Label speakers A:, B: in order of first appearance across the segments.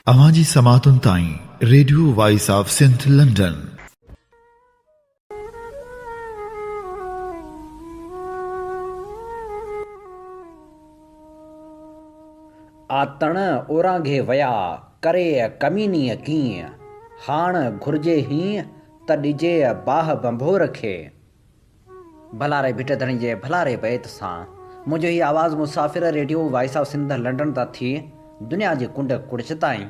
A: अवाजी समातुन ताईं radio voice of Sindh London.
B: आतण ओरांघे वया करे कमीनीअ कीअं हाण घुर्जे हीअं त ॾिजे बाह बंभोर खे। भलारे भिट धणी जे भलारे बैत सां मुंहिंजो ही आवाज़ मुसाफ़िर radio voice of Sindh London तां थी दुनिया जे कुंड कुड़च ताईं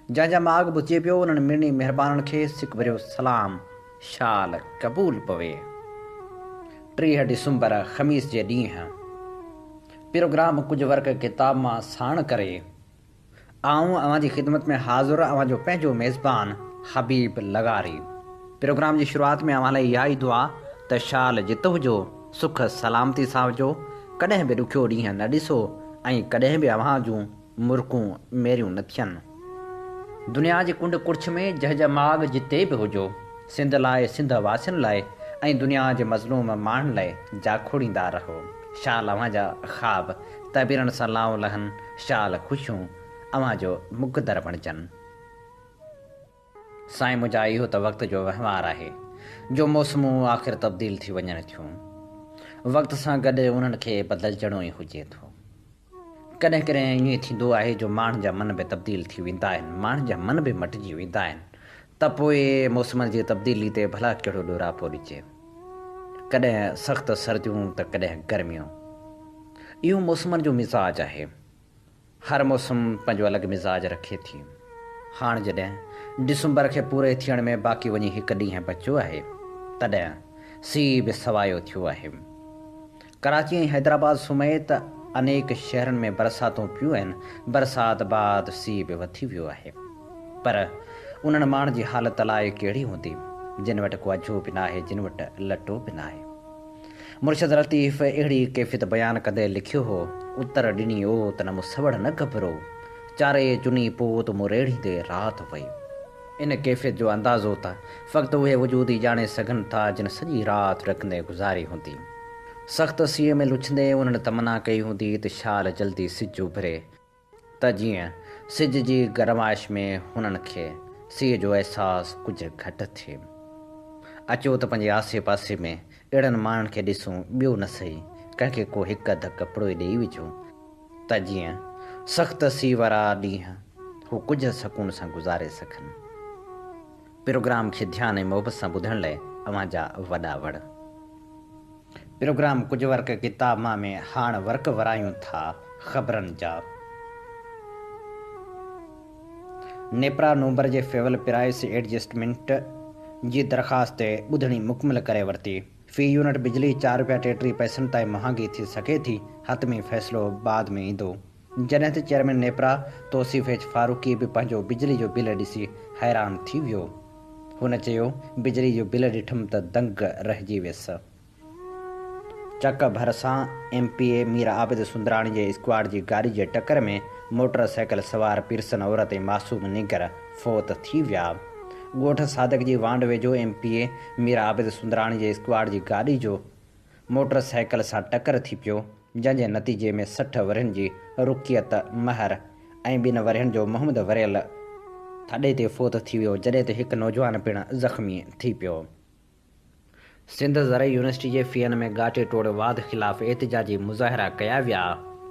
B: जंहिंजा माॻ ॿुचे पियो उन्हनि मिड़नी महिरबाननि खे सिक भरियो सलाम शाल क़बूल पवे। 3 डिसंबर ख़मीस जे ॾींहुं प्रोग्राम कुझु वर्क किताब मां साण करे आऊं अवां जी ख़िदमत में हाज़ुर अवां जो पंहिंजो मेज़बान हबीब लगारी। प्रोग्राम जी शुरूआत में अवां लाइ इहा ई दुआ त शाल जित हुजो, सुख सलामती सां हुजो, कॾहिं बि ॾुखियो ॾींहुं न ॾिसो ऐं कॾहिं बि अवां जूं मुर्कूं मेरियूं न थियनि। दुनिया जे कुंड कुड़छ में जंहिंजा माॻ जिते बि हुजो, सिंध लाइ, सिंध वासियुनि लाइ ऐं दुनिया जे मज़लूम माण्हुनि लाइ जाखोड़ींदा रहो। शाल अवां जा ख़्वाब तबीरनि सां लाऊं लहनि, शाल ख़ुशियूं अवां जो मुक़दर बणिजनि। साईं मुंहिंजा इहो त वक़्त जो वहिंवार आहे जो मौसमूं आख़िर तब्दील थी वञनि थियूं। वक़्त सां गॾु उन्हनि खे बदिलजणो ई हुजे थो। कॾहिं कॾहिं ईअं थींदो आहे जो माण्हुनि जा मन बि तब्दील थी वेंदा आहिनि, माण्हुनि जा मन बि मटिजी वेंदा आहिनि, त पोइ मौसमनि जी तब्दीली ते भला कहिड़ो ॾोरापो ॾिजे। कॾहिं सख़्तु सर्दियूं त कॾहिं गर्मियूं। इहो मौसमनि जो मिज़ाज आहे। हर मौसम पंहिंजो अलॻि मिज़ाज रखे थी। हाणे जॾहिं डिसंबर खे पूरे थियण में बाक़ी वञी 1 ॾींहुं बचियो आहे, तॾहिं सीउ बि सवायो थियो आहे। कराची ऐं हैदराबाद समेत अनेक शहरनि में बरसातूं पियूं आहिनि। बरसाति बाद सीउ बि वधी वियो आहे, पर उन्हनि माण्हुनि जी हालत अलाए कहिड़ी हूंदी जिन वटि को अझो बि न आहे, जिन वटि लटो बि न आहे। मुर्शद लतीफ़ अहिड़ी कैफ़ियत बयानु कंदे लिखियो हो, उत्तर ॾिनी ओ त न मूं सवड़ न घबरो, चारे चुनी पोइ त मूं रेड़ींदे राति वई। इन कैफ़ियत जो अंदाज़ो त फ़क़्ति उहे वजूद ई ॼाणे सघनि था जिन सॼी राति रखंदे गुज़ारी हूंदी। सख़्तु सीउ में लुछंदे उन्हनि तमना कई हूंदी त शाल जल्दी सिज उभरे, त जीअं सिज जी गरमाइश में हुननि खे सीउ जो अहसासु कुझु घटि थिए। अचो त पंहिंजे आसे पासे में अहिड़नि माण्हुनि खे ॾिसूं, ॿियो न सही कंहिंखे को हिकु अधु कपिड़ो ई ॾेई विझूं त जीअं सख़्तु सीउ वारा ॾींहं हू कुझु सकून सां गुज़ारे सघनि। प्रोग्राम खे ध्यानु ऐं मोहबत सां ॿुधण लाइ अवां जा वॾा वड़। प्रोग्राम कुझु वर्क किताब मां में हाणे वर्क वरायूं था ख़बरनि जा। नेपरा नवंबर जे फेवल प्राइस एडजस्टमेंट जी दरख़्वास्त ॿुधणी मुकमल करे वरिती। फ़ी यूनिट बिजली ₹4.33 ताईं महांगी थी सघे थी। हतमी फ़ैसिलो बाद में ईंदो। जॾहिं त चेयरमैन नेपरा तौसीफ़ एच फारूकी बि पंहिंजो बिजली जो बिल ॾिसी हैरान थी वियो। हुन चयो, बिजली जो बिल ॾिठुमि त दंग रहिजी वियसि। चक भर सां MPA मीर आबिद सुंदराणी जे स्क्वाड जी गाॾी जे टकर में मोटरसाइकिल सवार पिरसन औरत ऐं मासूम निगर फ़ौत थी विया। ॻोठ सादक जी वांड वेझो MPA मीर आबिद सुंदराणी जे स्क्वाड जी गाॾी जो मोटरसाइकिल सां टकर थी पियो, जंहिंजे नतीजे में 60 वरहनि जी रुकियत महर ऐं 2 वरहनि जो मोहम्मद वरियल थॾे ते फ़ौत थी वियो, जॾहिं त हिकु नौजवान पिणु ज़ख़्मी थी पियो। सिंध ज़रई यूनिवर्सिटी जे फ़ीअनि में गाटे टोड़ वाद ख़िलाफ़ एहतिजाजी मुज़ाहिरा कया विया।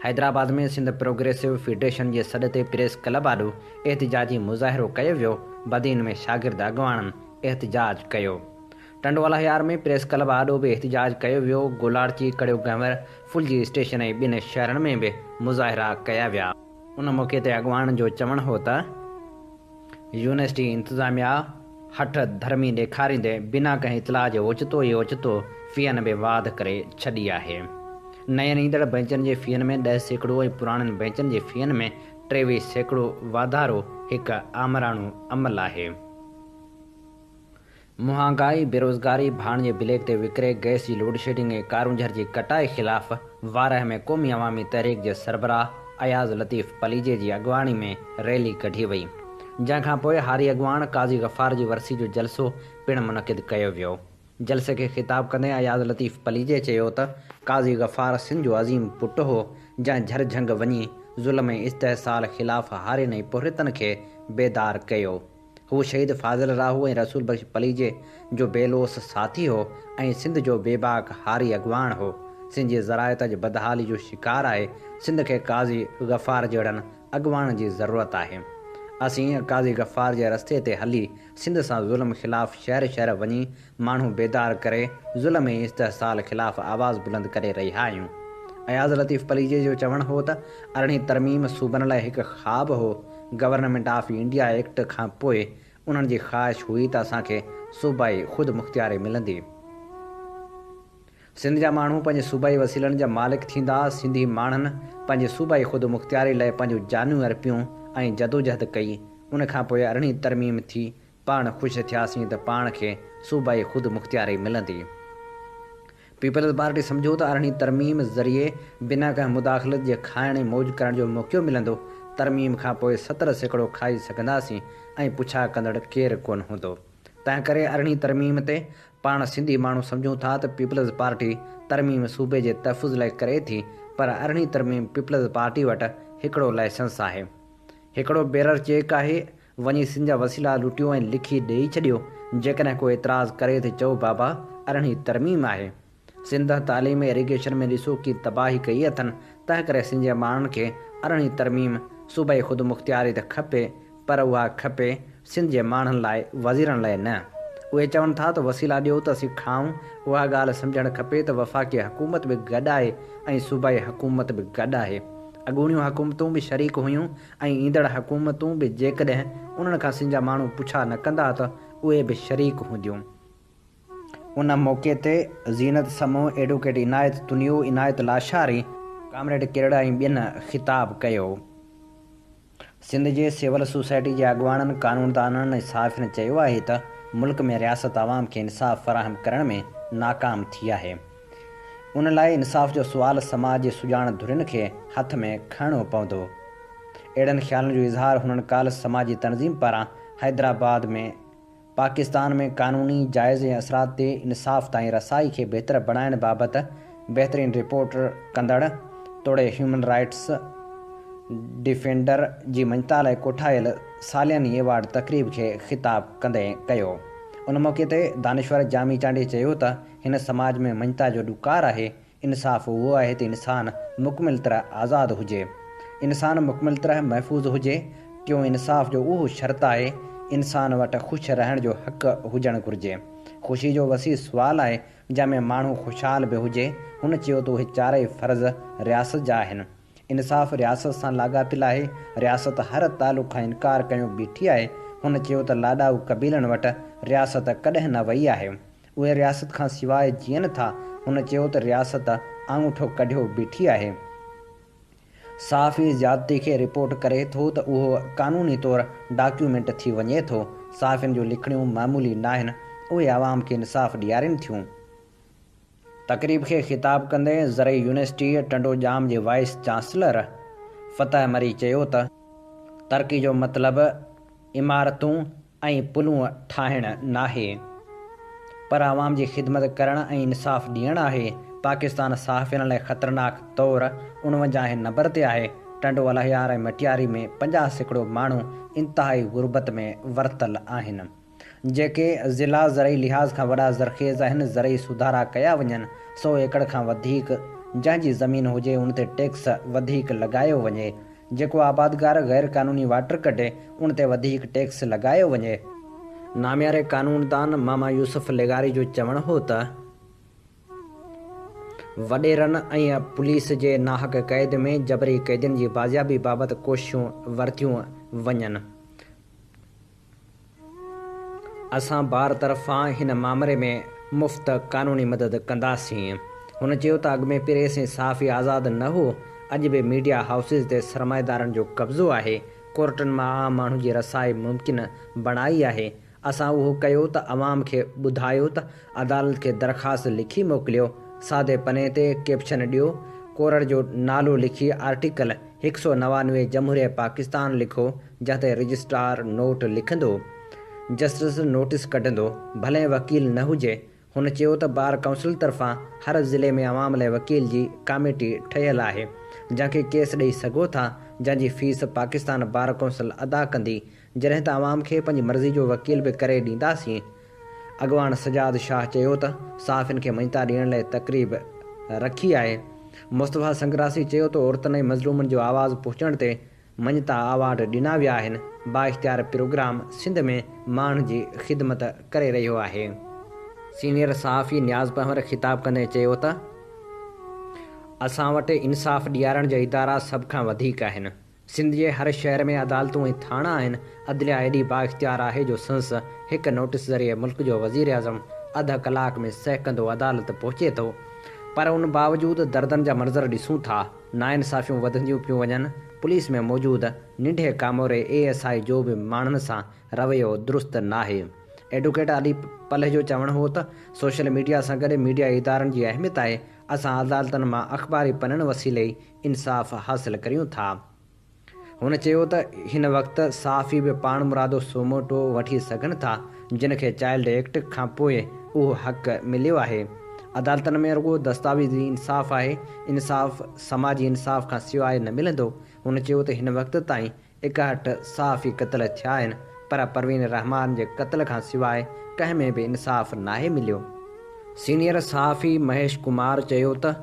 B: हैदराबाद में सिंध प्रोग्रेसिव फेडरेशन जे सॾ ते प्रेस क्लब आॾो एहतिजाजी मुज़ाहिरो कयो वियो। बदीन में शागिर्द अॻवाननि एहतिजाज कयो। टंडवाला हियार में प्रेस क्लब आॾो बि एहतिजाज कयो वियो। गोलाड़ची, कड़ियो गंवर, फुलजी स्टेशन ऐं 2 शहरनि में बि मुज़ाहिरा कया विया। उन मौक़े ते अॻवाननि जो चवणु हो त यूनिवर्सिटी इंतिज़ामिया हठ धर्मी ॾेखारींदे बिना कंहिं इतलाह जे ओचितो ई ओचितो फ़ीअनि में वाध करे छॾी आहे। नयनि ईंदड़ बैंचनि जे फ़ीअनि में 10% ऐं पुराणनि बैंचनि जे फ़ीअनि में 23% वाधारो हिकु आमराणो अमल आहे। महांगाई, बेरोज़गारी, भाण जे ब्लैक ते विकिरे, गैस जी लोड शेडिंग ऐं कारूंझर जी कटाई ख़िलाफ़ वारह में क़ौमी अवामी तहरीक जे सरबराह अयाज़ लतीफ़ पलीजे जी अॻवानी में रैली कढी वई, जंहिंखां पोइ हारी अॻवान काज़ी गफ़ार जी वरसी जो जलसो पिणु मुनक़िद कयो वियो। जलसे खे ख़िताब कंदे अयाज़ लतीफ़ पलीजे चयो त काज़ी गफ़ार सिंध जो अज़ीम पुटु हो, जंहिं झर झंग वञी ज़ुल्म ऐं इस्तेहसाल ख़िलाफ़ हारियुनि ऐं पुरतनि खे बेदार कयो। हू शहीद फाज़िल राहू ऐं रसूल बख्श पली जे जो बेलोस साथी हो ऐं सिंध जो बेबाक हारी अॻवान हो। सिंध जी ज़रायत जी बदहाली जो शिकार आहे। सिंध खे काज़ी गफ़ार जहिड़नि अॻवान जी ज़रूरत आहे। असीं काज़ी गफ़ार जे रस्ते ते हली सिंध सां ज़ुल्म ख़िलाफ़ शहर शहर वञी माण्हू बेदार करे ज़ुल्म ऐं इस्तहसाल ख़िलाफ़ आवाज़ बुलंद करे रहिया आहियूं। अयाज़ लतीफ़ पलीजे जो चवणु हो त 18वीं तरमीम सूबनि लाइ हिकु ख़्वाब हो। गवर्नमेंट ऑफ इंडिया एक्ट खां पोइ उन्हनि जी ख़्वाहिश हुई त असांखे सूबाई ख़ुदि मुख़्तियारी मिलंदी। सिंध जा माण्हू पंहिंजे सूबाई वसीलनि जा मालिक थींदा। सिंधी माण्हुनि पंहिंजे सूबाई ख़ुदि मुख़्तियारी लाइ पंहिंजूं जानूं अर्पियूं ऐं जदोजहद कई। उन खां पोइ 18वीं तरमीम थी पाण ख़ुशि थियासीं त पाण खे सूबाई ख़ुदि मुख़्तियारी मिलंदी। पीपल्स पार्टी सम्झो त 18वीं तरमीम ज़रिए बिना कंहिं मुदाख़लत जे खाइण ऐं मौज करण जो मौक़ो मिलंदो। तरमीम खां पोइ 70% खाई सघंदासीं ऐं पुछा कंदड़ केरु कोन हूंदो। तंहिं करे 18वीं तरमीम ते पाण सिंधी माण्हू सम्झूं था त पीपल्स पार्टी तरमीम सूबे जे तहफ़ुज़ लाइ करे थी, पर 18वीं तरमीम पीपल्स पार्टी वटि हिकिड़ो लाइसेंस आहे, हिकिड़ो बेरर चेक आहे। वञी सिंध जा वसीला लुटियो ऐं लिखी ॾेई छॾियो। जेकॾहिं को एतिराज़ करे त चओ बाबा 18वीं तरमीम आहे। सिंध तालीम इरीगेशन में ॾिसो की तबाही कई अथनि। तंहिं करे सिंध जे माण्हुनि खे 18वीं तरमीम सूबाई ख़ुदि मुख़्तियारी त खपे, पर उहा खपे सिंध जे माण्हुनि लाइ, वज़ीरनि लाइ न। उहे चवनि था त वसीला ॾियो त असीं खाऊं। उहा ॻाल्हि सम्झणु खपे त वफ़ाक़ी हुकूमत बि गॾु आहे ऐं सूबाई हुकूमत बि गॾु आहे। अॻूणियूं हुकूमतूं बि शरीक हुयूं ऐं ईंदड़ हुकूमतूं बि जेकॾहिं उन्हनि खां सिंध जा माण्हू पुछा न कंदा त उहे बि शरीक हूंदियूं। उन मौक़े ते ज़ीनत समूह, एडवोकेट इनायत तुनियो, इनायत लाशारी, कामरेड किरड़ा ऐं ॿियनि ख़िताब कयो। सिंध जे सिविल सोसाइटी जे अॻवाननि, क़ानूनदाननि ऐं सहाफ़ियुनि चयो आहे त मुल्क में रियासत आवाम खे इंसाफ़ फ़राहम करण में नाकाम थी आहे। उन लाइ इंसाफ़ जो सुवाल समाज जे सुञाण धुरियुनि खे हथ में खणणो पवंदो। अहिड़नि ख़्यालनि जो इज़हार हुननि काल्ह समाजी तनज़ीम पारां हैदराबाद में पाकिस्तान में क़ानूनी जाइज़ ऐं असरात ते इंसाफ़ ताईं रसाई खे बहितर बणाइण बाबति बहितरीन रिपोर्ट कंदड़ तोड़े ह्यूमन राइट्स डिफेंडर जी मञता लाइ कोठायल सालियानी अवार्ड तक़रीब खे ख़िताब कंदे कयो। उन मौक़े ते दानिश्वर जामी चांडे चयो त हिन समाज में मञता जो ॾुकार आहे। इंसाफ़ उहो आहे त इंसानु मुकमिल तरह आज़ादु हुजे, इंसानु मुकमिल तरह महफ़ूज़ हुजे। टियों इंसाफ़ जो उहो शर्त आहे, इंसान वटि ख़ुशि रहण जो हक़ु हुजणु घुरिजे। ख़ुशी जो वसी सुवालु आहे जंहिंमें माण्हू ख़ुशहाल बि हुजे। हुन चयो त उहे चारई फ़र्ज़ रियासत जा आहिनि। इंसाफ़ रियासत सां लाॻापियलु आहे। रियासत हर तालुक़ खां इनकार कयो बीठी आहे। हुन चयो त लाॾाऊ क़बीलनि वटि रियासत कॾहिं न वई आहे, उहे रियासत खां सवाइ जीअनि था। हुन चयो त रियासत आङूठो कढियो बीठी आहे। सहाफ़ी ज़्यादती खे रिपोर्ट करे थो त उहो क़ानूनी तौरु डॉक्यूमेंट थी वञे थो। सहाफ़ियुनि जूं लिखणियूं मामूली न आहिनि, उहे आवाम खे इंसाफ़ ॾियारनि थियूं। तक़रीब खे ख़िताब कंदे ज़रई यूनिवर्सिटी टंडोजाम जे वाइस चांसलर फ़तह मरी चयो त तरक़ी जो मतिलबु इमारतूं ऐं पुलूं ठाहिणु नाहे, पर आवाम जी ख़िदमत करणु ऐं इंसाफ़ ॾियणु आहे। पाकिस्तान सहाफ़ियुनि लाइ ख़तरनाक तौरु 49 नंबर ते आहे। टंडो अलाहियार ऐं मटियारी में 50% माण्हू इंतिहाई गुरबत में वरतल आहिनि। जेके ज़िला ज़रई लिहाज़ खां वॾा ज़रख़ेज़ आहिनि, ज़रई सुधारा कया वञनि। 100 एकड़ खां वधीक जंहिंजी ज़मीन हुजे उन ते टैक्स वधीक लॻायो वञे। जेको आबादगार गैर क़ानूनी वाटर कढे उन ते वधीक टैक्स लॻायो वञे। नामियारे क़ानूनदान मामा यूसुफ लेगारी जो चवणु हो त वॾेरनि ऐं पुलिस जे नाहक क़ैद में जबरी क़ैदियुनि जी बाज़ियाबी बाबति कोशिशूं वरितियूं वञनि। असां बार तरफ़ां हिन मामले में मुफ़्त क़ानूनी मदद कंदासीं। हुन चयो त अॻु में प्रेस ऐं सहाफ़ी आज़ादु न हो, अॼु बि मीडिया हाउसिस ते सरमाएदारनि जो कब्ज़ो आहे। कोर्टनि मां आम माण्हू जी रसाई मुमकिन बणाई आहे। असां उहो कयो त अवाम खे ॿुधायो त अदालत खे दरख़्वास्त लिखी मोकिलियो, सादे पने ते कैप्शन ॾियो, कोर्ट जो नालो लिखी आर्टिकल 199 जमहूरिया पाकिस्तान लिखो, जंहिं ते रजिस्ट्रार नोट लिखंदो, जस्टिस नोटिस कढंदो, भले वकील न हुजे। हुन चयो त बार काउंसिल तरफ़ां हर ज़िले में अवाम लाइ वकील जी कमेटी ठहियलु आहे, जंहिंखे केस ॾेई सघो था, जंहिंजी फ़ीस पाकिस्तान बार काउंसिल अदा कंदी। जॾहिं त आवाम खे पंहिंजी मर्ज़ी जो वकील बि करे ॾींदासीं। अॻवान सजाद शाह चयो त साफ़िन खे मञता ॾियण लाइ तक़रीब रखी आहे। मुस्तफ़ा संग्रासी चयो त औरतुनि ऐं मज़लूमनि जो आवाज़ु पहुचण ते मञता अवार्ड ॾिना विया आहिनि। बाइख़्तियार प्रोग्राम सिंध में माण्हुनि जी ख़िदमत करे रहियो आहे। सीनियर सहाफ़ी नियाज़ पंवर ख़िताब कंदे चयो त असां वटि इंसाफ़ ॾियारण जा इदारा सभ खां वधीक आहिनि। सिंध जे हर शहर में अदालतूं ऐं थाणा आहिनि। अदलिया एॾी बाइख़्तियार आहे जो संस हिकु नोटिस ज़रिए मुल्क जो वज़ीर आज़म अधु कलाक में सहकंदो अदालत पहुचे थो। पर उन बावजूदि दर्दनि जा मंज़र ॾिसूं था। नाइंसाफ़ियूं वधंदियूं पियूं वञनि। पुलिस में मौजूदु निंढे कामोरे ASI जो बि माण्हुनि सां रवैयो दुरुस्त नाहे। एडवोकेट अली पलह जो चवणु हो त सोशल मीडिया सां गॾु मीडिया इदारनि जी अहमियत आहे। असां अदालतनि मां अख़बारी पननि वसीले इंसाफ़ हासिल करियूं था। हुन चयो त हिन वक़्तु सहाफ़ी बि पाण मुरादो सोमोटो वठी सघनि था जिन खे चाइल्ड एक्ट खां पोइ उहो हक़ मिलियो आहे। अदालतनि में रुॻो दस्तावेज़ी इंसाफ़ आहे। इंसाफ़ समाजी इंसाफ़ खां सवाइ न मिलंदो। हुन चयो त हिन वक़्त ताईं 61 सहाफ़ी क़त्ल थिया आहिनि पर परवीन रहमान जे क़त्ल खां सवाइ कंहिं में बि इंसाफ़ नाहे मिलियो। सीनियर सहाफ़ी महेश कुमार चयो त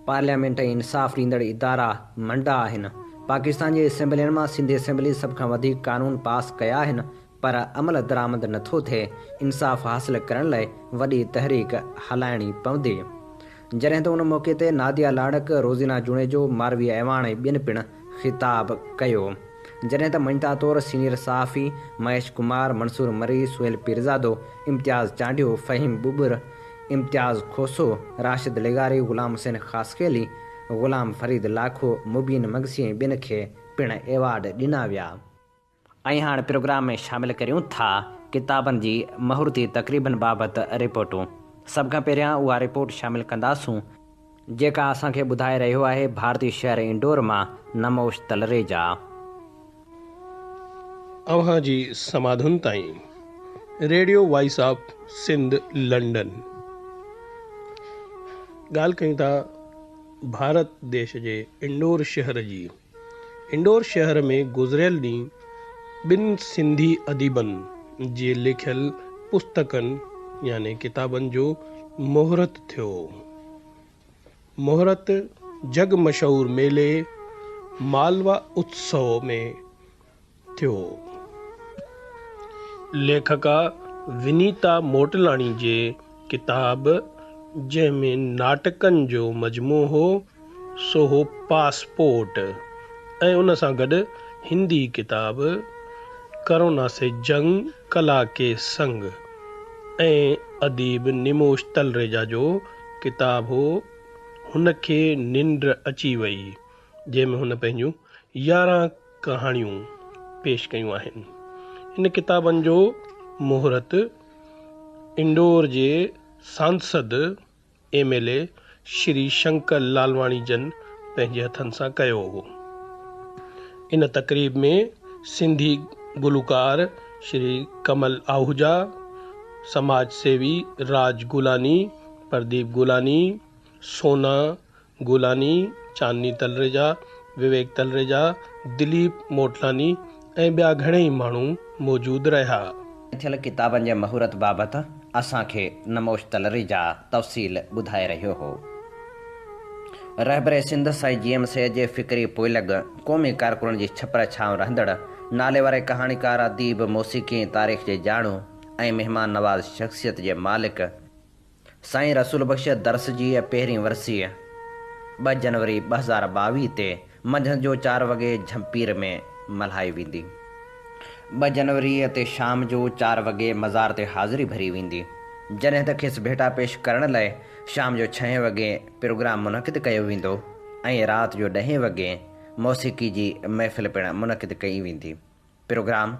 B: पार्लियामेंट ऐं इंसाफ़ ॾींदड़ इदारा मंडा आहिनि। पाकिस्तान जे असेंबलियुनि मां सिंधी असेंबली सभ खां वधीक कानून पास कया आहिनि पर अमल दरामद नथो थिए। इंसाफ़ हासिल करण लाइ वॾी तहरीक हलाइणी पवंदी। जॾहिं त उन मौक़े ते नादिया लाड़क, रोज़ीना जुणेजो, मारवी अहवाण ऐं ॿियनि पिणु ख़िताब कयो। जॾहिं त मञता तौरु सीनियर सहाफ़ी महेश कुमार, मंसूर मरी, सुहेल पीरज़ादो, इम्तियाज़ चांडियो, फ़हीम बुबर, इम्तियाज़ खोसो, राशिद लेगारी, ग़ुलाम हुसैन ख़ासकेली, ग़ुलाम फरीद लाखो, मुबीन मगसी ऐं ॿियनि खे पिणु एवार्ड ॾिना विया। ऐं हाणे प्रोग्राम में शामिलु करियूं था किताबनि जी महूरती तक़रीबनि बाबति रिपोर्टूं। सभ खां पहिरियां उहा रिपोर्ट शामिलु कंदासूं जेका असांखे ॿुधाए रहियो आहे भारतीय शहर इंडोर मां नमोश तलरेजा।
C: अव्हां जी समाधुनि ताईं radio voice of Sindh London. ॻाल्हि कयूं था भारत देश जे इंडोर शहर जी। इंडोर शहर में गुज़िरियल ॾींहुं 2 सिंधी अदीबनि जे लिखियल पुस्तकनि यानी किताबनि जो मुहूर्त थियो। मुहूर्त जग मशहूर मेले मालवा उत्सव में थियो। लेखका विनीता मोटलाणी जे किताब जंहिंमें नाटकनि जो मजमू हो सो हो पासपोर्ट ऐं उन सां गॾु हिंदी किताब कोरोना से जंग कला के संग ऐं अदीब निमोश तलरेजा जो किताब हो हुनखे निंड अची वई जंहिंमें हुन पंहिंजूं 11 कहाणियूं पेश कयूं आहिनि। इन किताबनि जो मुहूर्त इंडोर जे सांसद MLA श्री शंकर लालवाणी जन पंहिंजे हथनि सां कयो हो। इन तक़रीब में सिंधी गुलकार श्री कमल आहूजा, समाज सेवी राज गुलानी, प्रदीप गुलानी, सोना गुलानी, चांदनी तलरेजा, विवेक तलरेजा, दिलीप मोटलानी ऐं ॿिया घणेई माण्हू मौजूदु रहिया।
B: थियल किताबनि जे महूरत बाबति असांखे नमोश तलरेजा तफ़सील ॿुधाए रहियो हो। रहबर सिंध साईं GM सैयद जे फ़िक्री पोइलग क़ौमी कारकुननि जी छपर छांव रहंदड़ नाले वारे कहाणीकार, अदीब, मौसीक़ी ऐं तारीख़ जे ॼाणू ऐं महिमान नवाज़ शख़्सियत जे मालिक साईं रसूल बख़्श दर्स जी पहिरीं वरसी 2 जनवरी 2022 ते मंझंदि जो 4 वॻे झंपीर में मल्हाई वेंदी। 2 जनवरी ते शाम जो 4 वॻे मज़ार ते हाज़िरी भरी वेंदी। जॾहिं त खेसि भेटा पेश करण लाइ शाम जो 6 वॻे प्रोग्राम मुनक़िद कयो वेंदो ऐं राति जो 10 वॻे मौसीक़ी जी महफ़िल पिणु मुनक़िद कई वेंदी। प्रोग्राम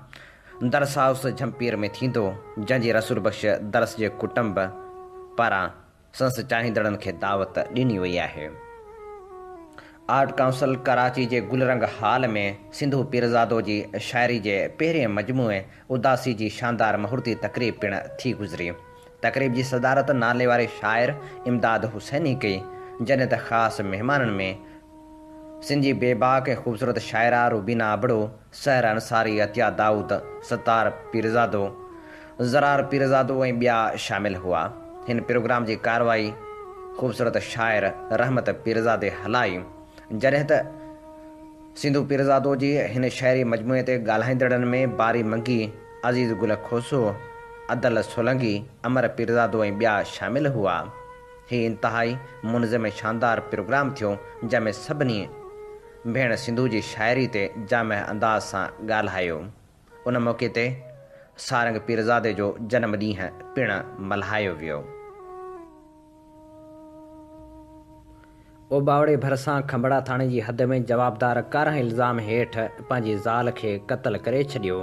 B: दरस हाउस झंपीर में थींदो जंहिंजी रसूल बख़्श दरस जे कुटुंब पारां संस चाहींदड़नि खे दावत ॾिनी वई आहे। आर्ट काउंसिल कराची जे गुलरंग हाल में सिंधू पीरज़ादो जी शाइरी जे पहिरें मजमूए उदासी जी शानदार महूरती तक़रीब पिणु थी गुज़री। तक़रीब जी सदारत नाले वारे शाइर इमदाद हुसैनी कई जॾहिं त ख़ासि महिमाननि में सिंधी बेबाक ऐं ख़ूबसूरत शाइरा रुबीना अबड़ो, सहर अंसारी, अतिया दाऊद, सत्तार पीरज़ादो, ज़रार पीरज़ादो ऐं ॿिया शामिल हुआ। हिन प्रोग्राम जी कार्रवाई ख़ूबसूरत शाइर रहमत पीरज़ादे हलाई। जॾहिं त सिंधू पीरज़ादो जी हिन शाइरी मजमूए ते ॻाल्हाईंदड़नि में बारी मंगी, अज़ीज़ गुल खोसो, अदल सोलंगी, अमर पीरज़ादो ऐं ॿिया शामिल हुआ। हीउ इंतिहाई मुनज़िम शानदार प्रोग्राम थियो, जंहिंमें सभिनी भेण सिंधू जी शाइरी ते जामह अंदाज़ सां ॻाल्हायो। उन मौक़े ते सारंग पीरज़ादे जो जनम ॾींहुं पिणु मल्हायो वियो। ओबावड़े भरिसां खंबड़ा थाणे जी हद में जवाबदार 11 इल्ज़ाम हेठि पंहिंजी ज़ाल खे क़त्ल करे छॾियो।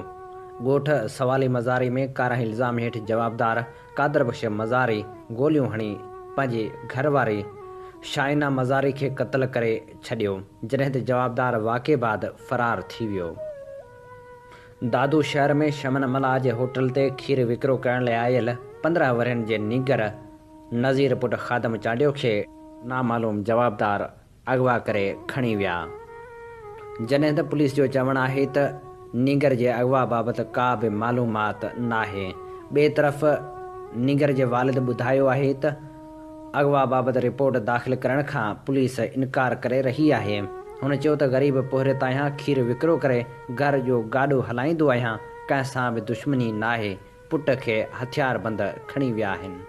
B: ॻोठ सवाली मज़ारी में 11 इल्ज़ाम हेठि जवाबदार कादर बख़्श मज़ारी गोलियूं हणी पंहिंजी घरवारी शाइना मज़ारी खे क़त्ल करे छॾियो, जॾहिं त जवाबदार वाक़े बाद फ़रार थी वियो। दादू शहर में शमन मला जे होटल ते खीर विकिरो करण लाइ आयल 15 वरनि जे नीगर नज़ीर पुट ख़ादम चांडियो खे नामालूम जवाबदार अगवा करे खणी विया। जॾहिं त पुलिस जो चवणु आहे त नीगर जे अगवा बाबति का बि मालूमात नाहे। ॿिए तरफ़ नीगर जे वालिद ॿुधायो आहे त अगवा बाबति रिपोर्ट दाख़िल करण खां पुलिस इनकार करे रही आहे। हुन चयो त ग़रीब पोहरियत आहियां, खीर विकिरो करे घर जो गाॾो हलाईंदो आहियां, कंहिं सां बि दुश्मनी नाहे। पुट खे हथियार बंद खणी विया आहिनि।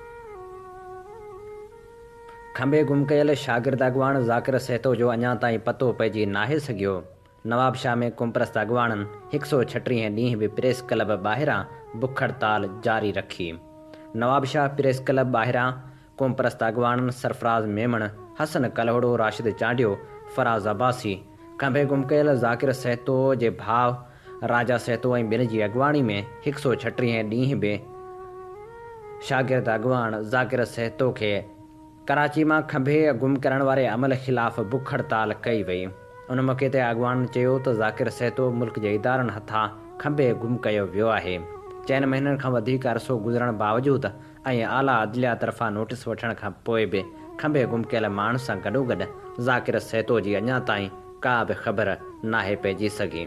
B: खंबे गुम कयल शागिर्द अॻवान ज़ाकिर सहतो जो अञा ताईं पतो पइजी नाहे सघियो। नवाबशाह में कुमप्रस्त अॻवाननि 136 ॾींहं बि प्रेस क्लब ॿाहिरां बुख हड़ताल जारी रखी। नवाबशाह प्रेस क्लब ॿाहिरां कुमप्रस्त अॻवाननि सरफराज़ मेमण, हसन कलहोड़ो, राशिद चांडियो, फराज़ अब्बासी, खंबे गुम कयल ज़ाकिर सहतो जे भाउ राजा सहतो ऐं ॿिनि जी अॻवानी में 136 ॾींहं बि शागिर्द अॻवान ज़ाकिर सहतो खे कराची मां खंबे गुम करण वारे अमल ख़िलाफ़ बुख हड़ताल कई वई। उन मौक़े ते अॻवान चयो त ज़ाकिर सहतो मुल्क जे इदारनि हथां खंबे गुम कयो वियो आहे। 4 महीननि खां वधीक अरसो गुज़रण बावजूदि ऐं आला अदलिया तरफ़ां नोटिस वठण खां पोइ बि खंबे गुम कयल माण्हुनि सां गॾोगॾु ज़ाकिर सहतो जी अञा ताईं का बि ख़बर नाहे पइजी सघी।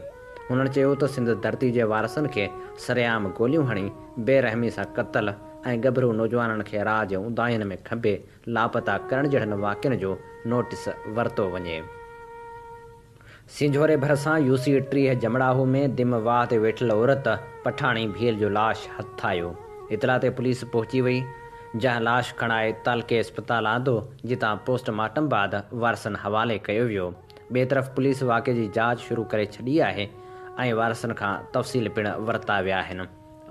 B: हुननि चयो त सिंध धरती जे वारसनि खे सरेआम गोलियूं हणी बेरहमी सां क़त्ल ऐं गभरू नौजवाननि खे राह जे उदायन में खंबे लापता करण जहिड़नि वाक़िअनि जो नोटिस वरितो वञे। सिंझोरे भरिसां यूसी 30 जमड़ाहू में दिम वाह ते वेठल औरत पठाणी भील जो लाश हथ आयो। इतला ते पुलिस पहुची वई, जंहिं लाश खणाए तालके अस्पताल आंदो, जितां पोस्टमार्टम बाद वारसनि हवाले कयो वियो। ॿिए तरफ़ पुलिस वाक़े जी जांच शुरू करे छॾी आहे ऐं वारसनि खां तफ़सील पिणु वरिता विया आहिनि।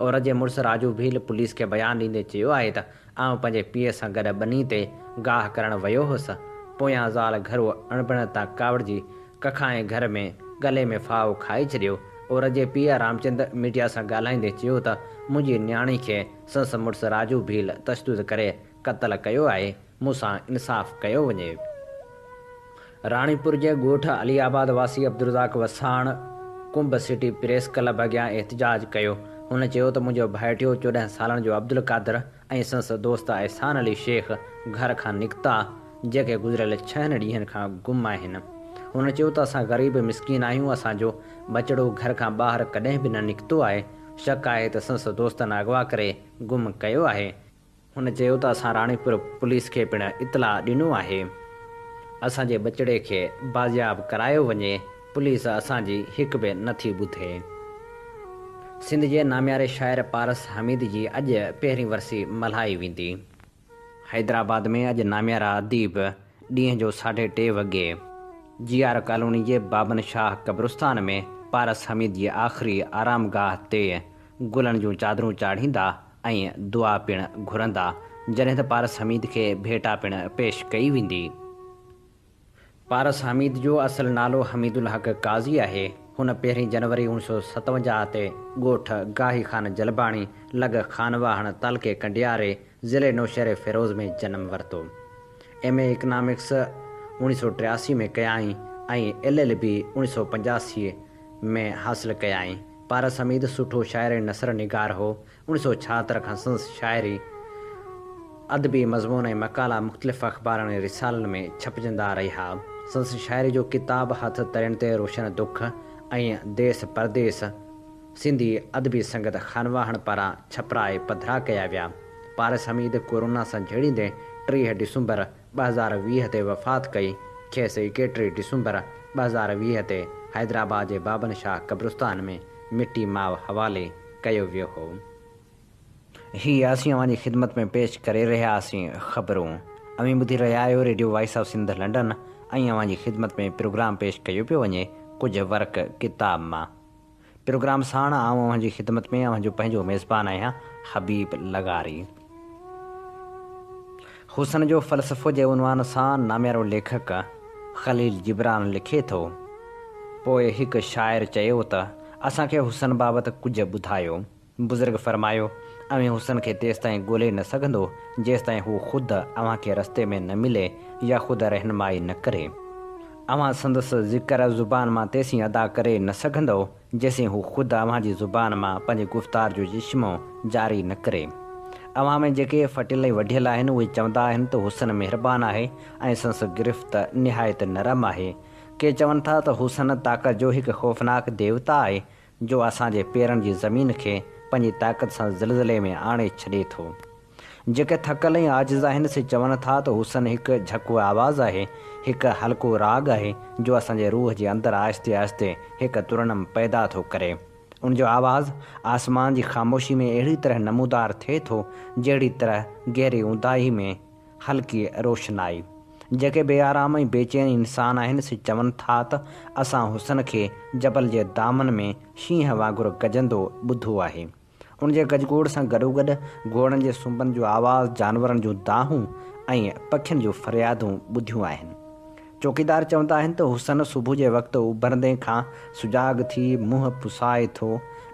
B: औरत जे मुड़ुसु राजू भील पुलिस खे बयानु ॾींदे चयो आहे त आउं पंहिंजे पीउ सां गॾु ॿनी ते गाह करणु वियो हुअसि। पोयां ज़ाल घरु अणबण तां कावड़जी कखाए घर में गले में फाहो खाई छॾियो। औरत जे पीउ रामचंद मीडिया सां ॻाल्हाईंदे चयो त मुंहिंजी न्याणी खे संस मुड़ुसु राजू भील तशदुद करे क़त्ल कयो आहे, मूंसां इंसाफ़ कयो वञे। राणीपुर जे ॻोठ अलीआबाद वासी अब्दुरज़ाक Wassan Kumbh city press club अॻियां एहतजाज कयो। हुन चयो त मुंहिंजो भाइटियो 14 सालनि जो अब्दुल कादर ऐं संस दोस्त एहसान अली शेख घर खां निकिता, जेके गुज़िरियल 6 ॾींहंनि खां गुम आहिनि। हुन चयो त असां ग़रीब मिसकीन आहियूं, असांजो बचड़ो घर खां ॿाहिरि कॾहिं बि न निकितो आहे। शक आहे त संस दोस्तनि अगवा करे गुम कयो आहे। हुन चयो त असां राणीपुर पुलिस खे पिणु इतला ॾिनो आहे। असांजे बचड़े खे बाज़ियाब करायो वञे, पुलिस असांजी हिकु बि नथी ॿुधे। सिंध जे नामियारे शाइर पारस हमीद जी अॼु पहिरीं वरसी मल्हाई वेंदी। हैदराबाद में अॼु नामियारा अदीब ॾींहं जो 3:30 वॻे GR कॉलोनी जे बाबन शाह क़ब्रिस्तान में पारस हमीद जी आख़िरी आरामगाह ते गुलनि जूं चादरूं चाढ़ींदा ऐं दुआ पिणु घुरंदा, जॾहिं त पारस हमीद खे भेटा पिणु पेश कई वेंदी। पारस हमीद जो असुलु नालो हमीदुल हक़ काज़ी आहे। हुन 1 जनवरी 1957 ते ॻोठ गाही ख़ान जलबाणी लॻ खानवाहण तालके कंडियारे ज़िले नौशहरे फ़िरोज़ में जनमु वरितो। MA इकनॉमिक्स 1983 में कयाई ऐं LLB 1985 में हासिलु कयाई। पारस हमीद सुठो शाइर नसर निगार हो। 1976 खां संस शाइरी अदबी मज़मून ऐं मक़ाला मुख़्तलिफ़ अख़बारनि ऐं रिसालनि में छपजंदा रहिया। संस शाइरी जो किताब हथ तरण ते रोशन दुख ऐं देश परदेस सिंधी अदबी संगत खानवाहन पारां छपराए पधरा कया विया। पारस हमीद कोरोना सां जहिड़ींदे 30 डिसंबर 2020 ते वफ़ात कई। खेसि 31 डिसंबर 2020 ते हैदराबाद जे बाबन शाह कब्रिस्तान में मिट्टी माव हवाले कयो वियो हो। ही असीं अव्हांजी ख़िदमत में पेश करे रहियासीं ख़बरूं। अवी ॿुधी रहिया आहियो radio voice of Sindh London ऐं अव्हांजी ख़िदमत में प्रोग्राम पेश कयो पियो वञे कुझु वर्क किताब मां। प्रोग्राम साण आउं अव्हांजी ख़िदमत में अव्हांजो पंहिंजो मेज़बान आहियां हबीब लगारी। हुसन जो फ़लसफ़ो जे उनवान सां नामियारो लेखक ख़लील जिब्रान लिखे थो। पोइ हिकु शाइर चयो त असांखे हुसन बाबति कुझु ॿुधायो। बुज़ुर्ग फरमायो अवी हुसन खे तेसि ताईं ॻोल्हे न सघंदो जेसि ताईं हू ख़ुदि अव्हांखे रस्ते में न मिले या ख़ुदि रहनुमाई न करे। अव्हां संदसि ज़िक्र ज़ुबान मां तेसीं अदा करे न सघंदो जेसीं हू ख़ुदि अव्हांजी ज़ुबान मां पंहिंजे गुफ़्तार जो जिस्मो जारी न करे। अव्हां में जेके फटियल वढियल आहिनि उहे चवंदा आहिनि त हुसन महिरबान आहे ऐं संसि गिरफ़्त निहायत नरम आहे। के चवनि था त हुसन ताक़त जो हिकु ख़ौफ़नाक देवता आहे जो असांजे पेरनि जी ज़मीन खे पंहिंजी ताक़त सां ज़िलज़िले में आणे छॾे थो। जेके थकल ऐं आजिज़ आहिनि से चवनि था त हुसन हिकु झको आवाज़ु आहे, हिकु हल्को राग आहे जो असांजे रूह जे अंदरि आहिस्ते आहिस्ते हिकु तुरनम पैदा थो करे। उनजो आवाज़ु आसमान जी ख़ामोशी में अहिड़ी तरह नमूदार थिए थो जहिड़ी तरह गहरी ऊंदाही में हल्की रोशनाई। जेके बेआराम ऐं बेचैन इंसान आहिनि से चवनि था त असां हुसन खे जबल जे दामन में शींहं वांगुरु गजंदो ॿुधो आहे। उनजे गजगोड़ सां गॾोगॾु घोड़नि जे सुंबनि जो आवाज़ु, जानवरनि जूं दाहूं ऐं पखियुनि जूं फरियादूं ॿुधियूं आहिनि। चौकीदार चवंदा आहिनि त हुसन सुबुह जे वक़्तु उभरंदे खां सुजाॻ थी मुंहुं पुसाए थो।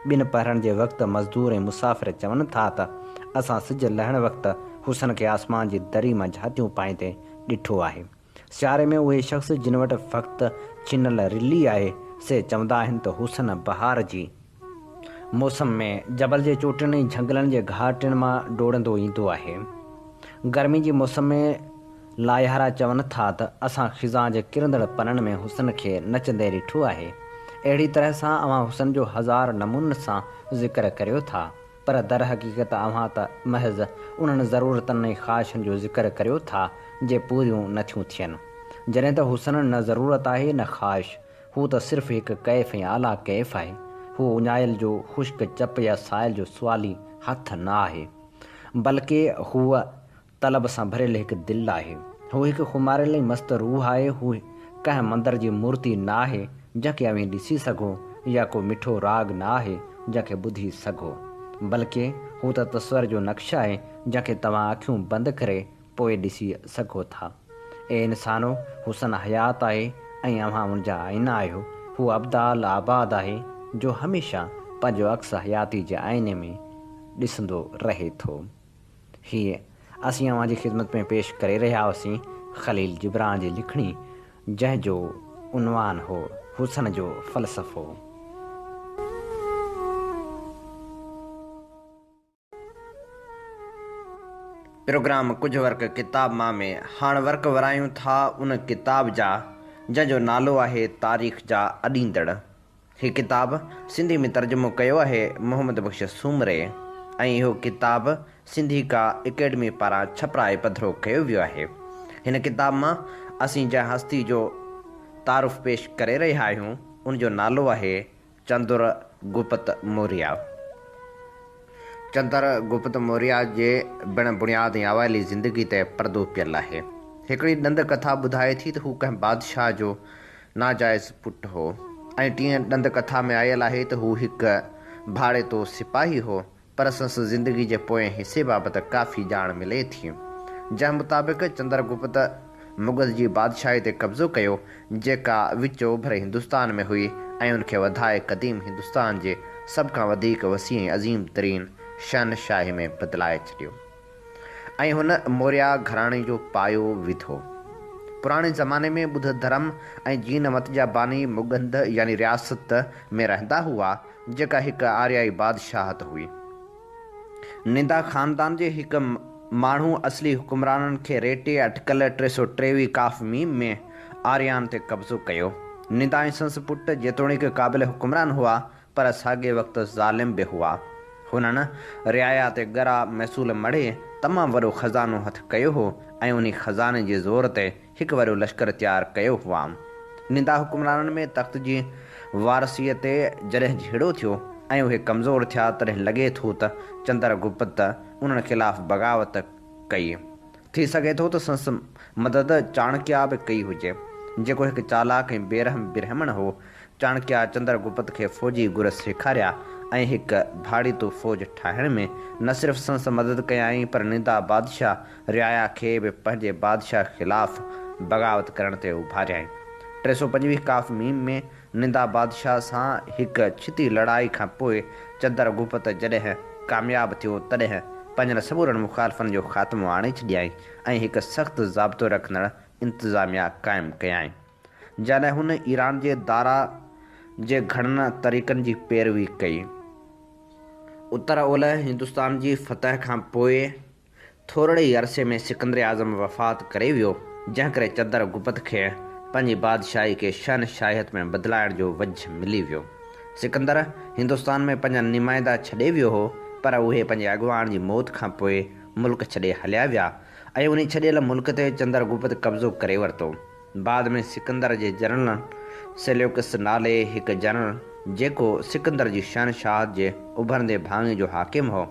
B: ॿिनि पहरनि जे वक़्तु मज़दूर ऐं मुसाफ़िर चवनि था त असां सिज लहण वक़्तु हुसन खे आसमान जी दरी मां झातियूं पाईंदे ॾिठो आहे। सियारे में उहे शख़्स जिन वटि फ़क़्ति छिनल रिली आहे से चवंदा आहिनि त हुसन बहार जी मौसम में जबल जे चोटियुनि ऐं झंगलनि जे घाटियुनि मां डोड़ंदो ईंदो आहे। गर्मी जी मौसम में लायारा चवनि था त असां ख़िज़ा जे किरंदड़ पननि में हुसन खे नचंदे ॾिठो आहे। अहिड़ी तरह सां अव्हां हुसन जो हज़ार नमूननि सां ज़िक्र करियो था, पर दर हक़ीक़त अव्हां त महज़ उन्हनि ज़रूरतनि ऐं ख़्वाहिशनि जो ज़िक्र करियो था जे पूरियूं नथियूं थियनि। जॾहिं त हुसन न ज़रूरत आहे न ख़्वाहिश, हू त सिर्फ़ु हिकु कैफ़ ऐं आला कैफ़ आहे। हू उञायल जो ख़ुश्क चप या साइल जो सुवाली हथ न आहे, बल्कि हूअ तलब सां भरियल हिकु दिलि आहे। हू हिकु खुमारियल ऐं मस्तु रूह आहे। हू कंहिं मंदर जी मूर्ति न आहे जंहिंखे अव्हीं ॾिसी सघो या को मिठो राग न आहे जंहिंखे ॿुधी सघो, बल्कि हू त तस्वर जो नक्शा आहे जंहिंखे तव्हां अखियूं बंदि करे पोइ ॾिसी सघो था। ए इंसानो, हुसन हयात आहे ऐं अव्हां उनजा आईना आहियो। हू अब्दाल आबाद आहे जो हमेशह पंहिंजो अक्स हयाती जे आईने में ॾिसंदो रहे थो। हीअ असीं अव्हांजी ख़िदमत में पेश करे रहिया हुआसीं ख़लील जिब्रान जी लिखणी, जंहिंजो उनवान हो हुसन जो फ़लसफ़ो। प्रोग्राम कुझु वर्क किताब मां में हाणे वर्क वरायूं था उन किताब जा जंहिंजो नालो आहे तारीख़ जा अॾींदड़। हीअ किताब सिंधी में तर्जुमो कयो आहे मोहम्मद बख़्श सूमरे ऐं इहो किताब सिंधी का एकेडमी पारां छपराए पधरो कयो वियो आहे। हिन किताब मां असीं जंहिं हस्ती जो तारुफ़ पेश करे रहिया आहियूं उनजो नालो आहे चंद्रगुप्त मौर्य। चंद्रगुप्त मौर्य जे बिण बुनियाद ऐं अवाइली ज़िंदगी ते पर्दो पियल आहे। हिकिड़ी ॾंद कथा ॿुधाए थी त हू कंहिं बादशाह जो नाजाइज़ पुटु हो ऐं टीअं ॾंद कथा में आयल आहे त हू हिकु भाड़े तो सिपाही हो, पर संसि ज़िंदगी जे पोएं हिसे बाबति काफ़ी ॼाण मिले थी। जंहिं मुताबिक़ चंद्रगुप्त मुग़ल जी बादशाही ते कब्ज़ो कयो जेका विच ओभर हिंदुस्तान में हुई ऐं उनखे वधाए क़दीम हिंदुस्तान जे सभ खां वधीक वसी ऐं अज़ीम तरीन शहनशाही में बदिलाए छॾियो ऐं हुन मौर्य घराणे जो पायो विधो। पुराणे ज़माने में ॿुध धर्म ऐं जीनमत जा बानी मुगंद यानी रियासत में रहंदा हुआ जेका हिकु आर्याई बादशाहत हुई। निंदा ख़ानदान जे हिकु माण्हू असली हुकुमराननि खे रेटे अटकल 323 काफ़ मीम में आर्यान ते कब्ज़ो कयो। निदा ऐं संस पुट जेतोणीकि क़ाबिल हुक्मरान हुआ पर साॻे वक़्तु ज़ालिम बि हुआ। हुननि रियाया ते ॻरा महसूल मड़े तमामु वॾो ख़ज़ानो हथु कयो हो ऐं उन ख़ज़ाने जे ज़ोर ते हिकु वॾो लश्कर तयारु कयो हुआ। निंदा हुक्मराननि में तख़्त जी वारसीअ ते जॾहिं झेड़ो थियो ऐं उहे कमज़ोर थिया तॾहिं लॻे थो त चंद्रगुप्त उन्हनि ख़िलाफ़ु बग़ावत कई। थी सघे थो त संस मदद चाणक्य बि कई हुजे, जेको हिकु चालाक ऐं बेरहम ब्राह्मण हो। चाणक्य चंद्रगुप्त खे फ़ौजी गुर सेखारिया ऐं हिकु भाड़ीतो फ़ौज ठाहिण में न सिर्फ़ु संस मदद कयाईं पर निंदा बादशाह रियाया खे बि पंहिंजे बादशाह ख़िलाफ़ु बग़ावत करण ते उभारियाईं। 325 काफ़ मीम में निंदा बादशाह सां हिकु छिती लड़ाई खां पोइ चंद्रगुप्त जॾहिं कामयाबु थियो तॾहिं पंहिंजनि समूरनि मुख़ालिफ़नि जो ख़ात्मो आणे छॾियाईं ऐं हिकु सख़्तु ज़ाब्तो रखंदड़ इंतिज़ामिया क़ाइमु कयाईं। जॾहिं हुन ईरान जे दारा जे घणनि तरीक़नि जी पैरवी कई। उत्तर ओलह हिंदुस्तान जी फतह खां पोइ थोरे ई अरसे में सिकंदर आज़म वफ़ात करे वियो, जंहिं करे चंद्रगुप्त खे पंहिंजी बादशाही खे शहनशाहियत में बदिलाइण जो वझ मिली वियो। सिकंदर हिंदुस्तान में पंहिंजा नुमाइंदा छॾे वियो हो, पर उहे पंहिंजे अॻुवाण जी मौत खां पोइ मुल्क छॾे हलिया विया ऐं उन छॾियल मुल्क ते चंद्रगुप्त कब्ज़ो करे वरितो। बाद में सिकंदर जे जनरल सेल्यूकस नाले हिकु जनरल, जेको सिकंदर जी शहनशाह जे उभरंदे भाङे जो हाकिम हो,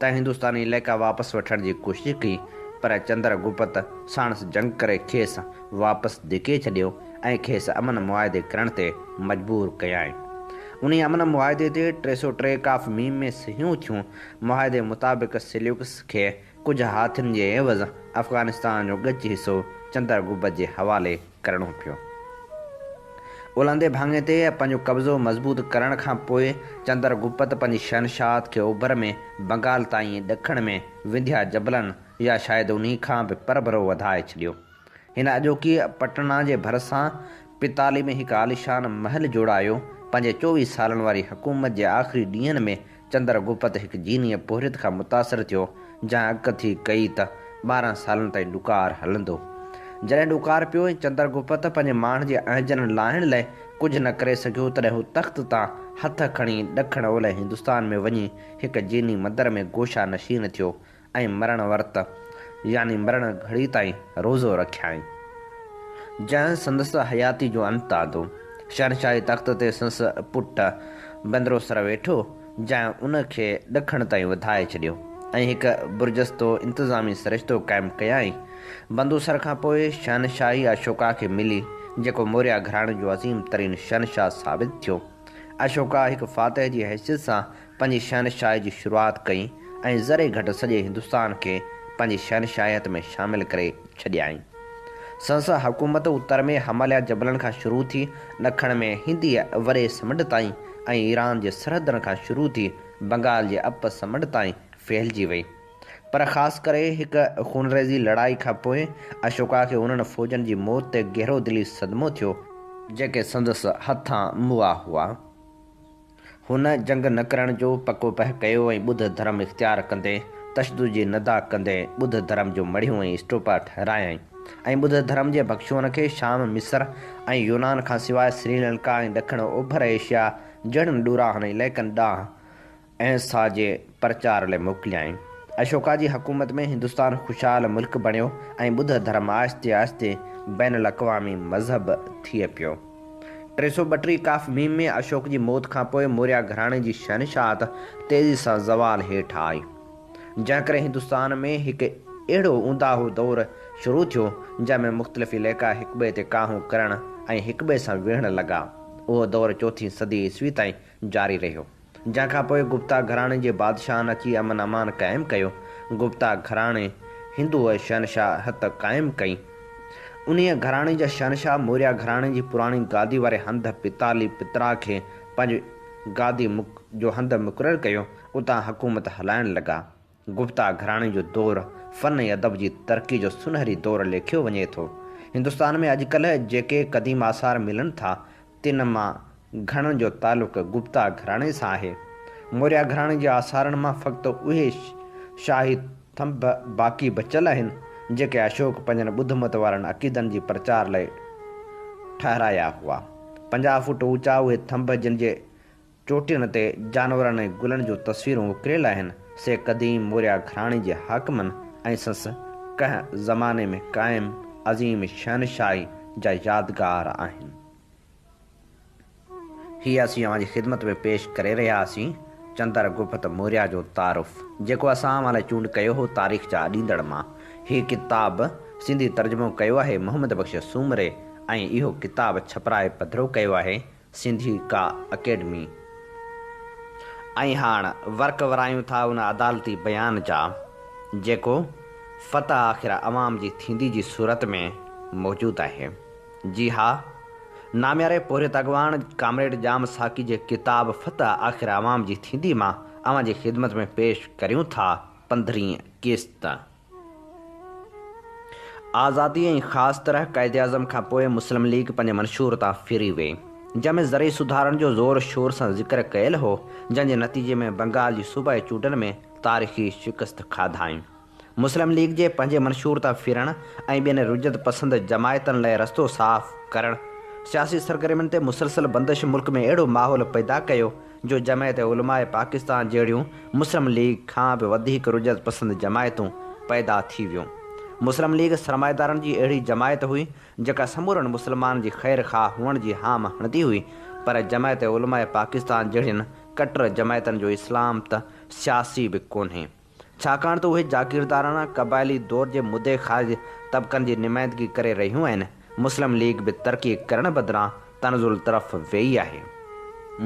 B: त हिंदुस्तानी इलाइक़ा वापसि वठण जी कोशिशि कई, पर चंद्रगुप्त साणुसि जंग करे खेसि वापसि धिके छॾियो ऐं खेसि अमन मुआदे करण ते मजबूर कयाईं। उन अमन मुआदे ते 303 काफ़ मीम में सहियूं थियूं। मुआदे मुताबिक़ सेल्यूकस खे कुझु हाथियुनि जे एवज़ अफ़गानिस्तान जो ॻच हिसो चंद्रगुप्त जे हवाले करणो पियो। ओलंदे भाङे ते पंहिंजो कब्ज़ो मज़बूत करण खां पोइ चंद्रगुप्त पंहिंजी शहनशाहत खे ओभर में बंगाल ताईं ॾखण में विंध्या जबलनि या शायदि उन खां बि परभरो वधाए छॾियो। हिन अॼोकी पटना जे भरिसां पिताली में हिकु आलिशान महल जोड़ायो। पंहिंजे 24 सालनि वारी हुकूमत जे आख़िरी ॾींहंनि में चंद्रगुप्त हिकु जीनीअ पोरियत खां मुतासिर थियो, जंहिं अॻ थी कई त 12 सालनि ताईं ॾुकार हलंदो। जॾहिं ॾुकार पियो ऐं चंद्रगुप्त पंहिंजे माण्हुनि जे अहजन लाहिण लाइ कुझु न करे सघियो, तॾहिं हू तख़्त तां हथ खणी ॾखण ओलह हिंदुस्तान में वञी हिकु जीनी मंदर में गोशा नशीन थियो ऐं मरण वर्त यानी मरण घड़ी ताईं रोज़ो रखियाईं, जंहिं संदसि हयाती जो अंत आंदो। शहनशाही तख़्त ते संस पुट बंदरोसर वेठो, जंहिं उन खे ॾखण ताईं वधाए छॾियो ऐं हिकु बुरजस्तो इंतिज़ामी सिरिश्तो क़ाइमु कयाईं। बंदूसर खां पोइ शहनशाही अशोका खे मिली, जेको मौर्य घराणे जो अज़ीम तरीन शहनशाह साबित थियो। अशोका हिकु फातह जी हैसियत सां पंहिंजी शहनशाही जी शुरूआति कई ऐं ज़रे घटि सॼे हिंदुस्तान खे पंहिंजी शहनशाहियत में शामिलु करे छॾियाईं। संस हुकूमत उत्तर में हिमालय जबलनि खां शुरू थी ॾखण में हिंदी वरे समुंड ताईं ऐं ईरान जे सरहदनि खां शुरू थी बंगाल जे अप समुंड ताईं फैलिजी वई। पर ख़ासि करे हिकु खूनरेज़ी लड़ाई खां पोइ अशोका खे उन्हनि फ़ौजनि जी मौत ते गहरो दिली सदमो थियो, जेके संदसि हथां मुआ हुआ। हुन जंग न करण जो पको पह कयो ऐं ॿुध धर्म इख़्तियार कंदे तशदुद जी नदा कंदे ॿुध धर्म जो मड़ियूं ऐं स्टोपा ठहिरायाईं ऐं ॿुध धर्म जे बख़्शुअनि खे शाम, मिस्र ऐं यूनान खां सवाइ श्रीलंका ऐं ॾखण ओभर एशिया जहिड़नि ॾुराहन इलाइक़नि ॾांहुं ऐं साजे प्रचार लाइ मोकिलियाईं। अशोका जी हुकूमत में हिंदुस्तान ख़ुशहाल मुल्क बणियो ऐं ॿुध धर्म आहिस्ते आहिस्ते बैन अक़वामी मज़हब थिए पियो। 332 काफ़ मीम में अशोक जी मौत खां पोइ मौर्य घराणे जी शहनशाहत तेज़ी सां ज़वाल हेठि आई, जंहिं करे हिंदुस्तान में हिकु अहिड़ो ऊंदाहो दौरु शुरू थियो जंहिंमें मुख़्तलिफ़ इलाइक़ा हिक ॿिए ते काहूं करण ऐं हिक ॿिए सां विढ़ण लॻा। उहो दौरु 4हीं सदी ईस्वी ताईं जारी रहियो, जंहिं खां पोइ गुप्ता घराणे जे बादशाहनि अची अमन अमान क़ाइमु कयो। गुप्ता घराणे हिंदू शहनशाहत क़ाइमु कई। उन्हीअ घराणे जा शहनशाह मौर्य घराणे जी पुराणी गादी वारे हंधि पिताली पितरा खे पंहिंजी गादी जो हंधि मुक़ररु कयो, उतां हुकूमत हलाइण लॻा। गुप्ता घराणे जो दौरु फ़न ऐं अदब जी तरक़ी जो सुनहरी दौरु लिखियो वञे थो। हिंदुस्तान में अॼुकल्ह जेके क़दीम आसार मिलनि था, तिन मां घणनि जो तालुक़ु गुप्ता घराणे सां आहे। मौर्य घराणे जे आसारनि मां फ़क़्ति उहे शाही थंभ बाक़ी बचियल आहिनि जेके अशोक पंहिंजनि ॿुध मत वारनि अक़ीदनि जी प्रचार लाइ ठहिराया हुआ। 50 फुट ऊचा उहे थंभ जिन जे चोटियुनि ते जानवरनि ऐं गुलनि जूं तस्वीरूं उकिरियल आहिनि, से क़दीम मौर्या घराणे जे हाकिमनि ऐं संसि कंहिं ज़माने में क़ाइमु अज़ीम शहनशाही जा यादगार आहिनि। हीअ असीं अव्हांजी ख़िदमत में पेश करे रहिया हुआसीं चंद्रगुप्त मौर्या जो तारुफ़, जेको असां महिल चूंड कयो हो तारीख़ जा अॾींदड़ मां। हीअ किताब सिंधी तर्जुमो कयो आहे मोहम्मद बख़्श सूमरे ऐं इहो किताब छपराए पधिरो कयो आहे सिंधी का अकेडमी। ऐं हाणे वर्क वरायूं था उन अदालती बयान जा जेको फ़तह आख़िर अवाम जी थींदी जी सूरत में मौजूदु आहे। जी हा, नाम्यारे पोरित अॻवान कामरेड जाम साकी जे किताब फ़तह आख़िर अवाम जी थींदी मां अवां जी ख़िदमत में पेश करियूं था 15वीं क़िस्त। आज़ादी ऐं ख़ासि तरह क़ाइद आज़म खां पोइ मुस्लिम लीग पंहिंजे मंशूर तां फिरी वई, जंहिंमें ज़रई सुधारनि जो ज़ोर शोर सां ज़िक्र कयल हो, जंहिंजे नतीजे में बंगाल जी सूबाई चूंडनि में तारीख़ी शिकस्त खाधाई। मुस्लिम लीग जे पंहिंजे मंशूर तां फिरण ऐं ॿियनि रुजत पसंद जमायतनि लाइ रस्तो साफ़ करणु सियासी सरगर्मियुनि ते मुसलसल बंदिश मुल्क में अहिड़ो माहौल पैदा कयो जो जमायत उलमाए पाकिस्तान जहिड़ियूं मुस्लिम लीग खां बि वधीक रुजत पसंद जमायतूं पैदा थी वियूं। मुस्लिम लीग सरमाएदारनि जी अहिड़ी जमायत हुई जेका समूरनि मुस्लमाननि जी ख़ैर ख़्वाह हुअण जी हाम हणंदी हुई, पर जमायत उलमाए पाकिस्तान जहिड़ियुनि कटर जमायतनि जो इस्लाम त सियासी बि कोन्हे, छाकाणि त उहे जागीरदाराना क़बाइली दौर जे मुदे ख़ारिज तबक़नि जी नुमाइंदगी करे रहियूं आहिनि। मुस्लिम लीग बि तरक़ी करण बदिरां तनज़ुल तरफ़ वेई आहे।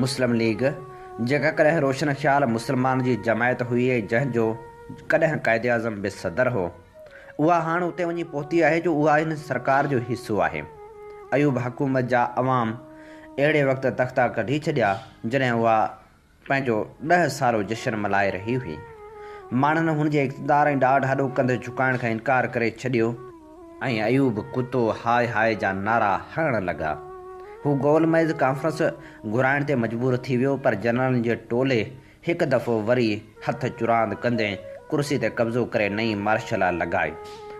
B: मुस्लिम लीग जेका कॾहिं रोशन ख़्याल मुस्लमान जी जमायत हुई जंहिंजो कॾहिं क़ाइद आज़म बि सदर हो, उहा हाणे उते वञी पहुती आहे जो उहा हिन सरकार जो हिसो आहे। अयूब हुकूमत जा अवाम अहिड़े वक़्तु तख़्ता कढी छॾिया जॾहिं उहा पंहिंजो 10 सालो जश्न मल्हाए रही हुई। माण्हुनि हुन जे इक़्तिदार ऐं ॾाढ हॾो कंधु झुकाइण खां इनकार करे छॾियो ऐं अयूब कुतो हाय हाय जा नारा हणण लॻा। हू गोलमेज़ कॉन्फ्रेंस घुराइण ते मजबूर थी वियो, पर जनरलनि जे टोले हिकु दफ़ो वरी हथ चुरांद कंदे कुर्सी ते कब्ज़ो करे नई मार्शल लॻाई।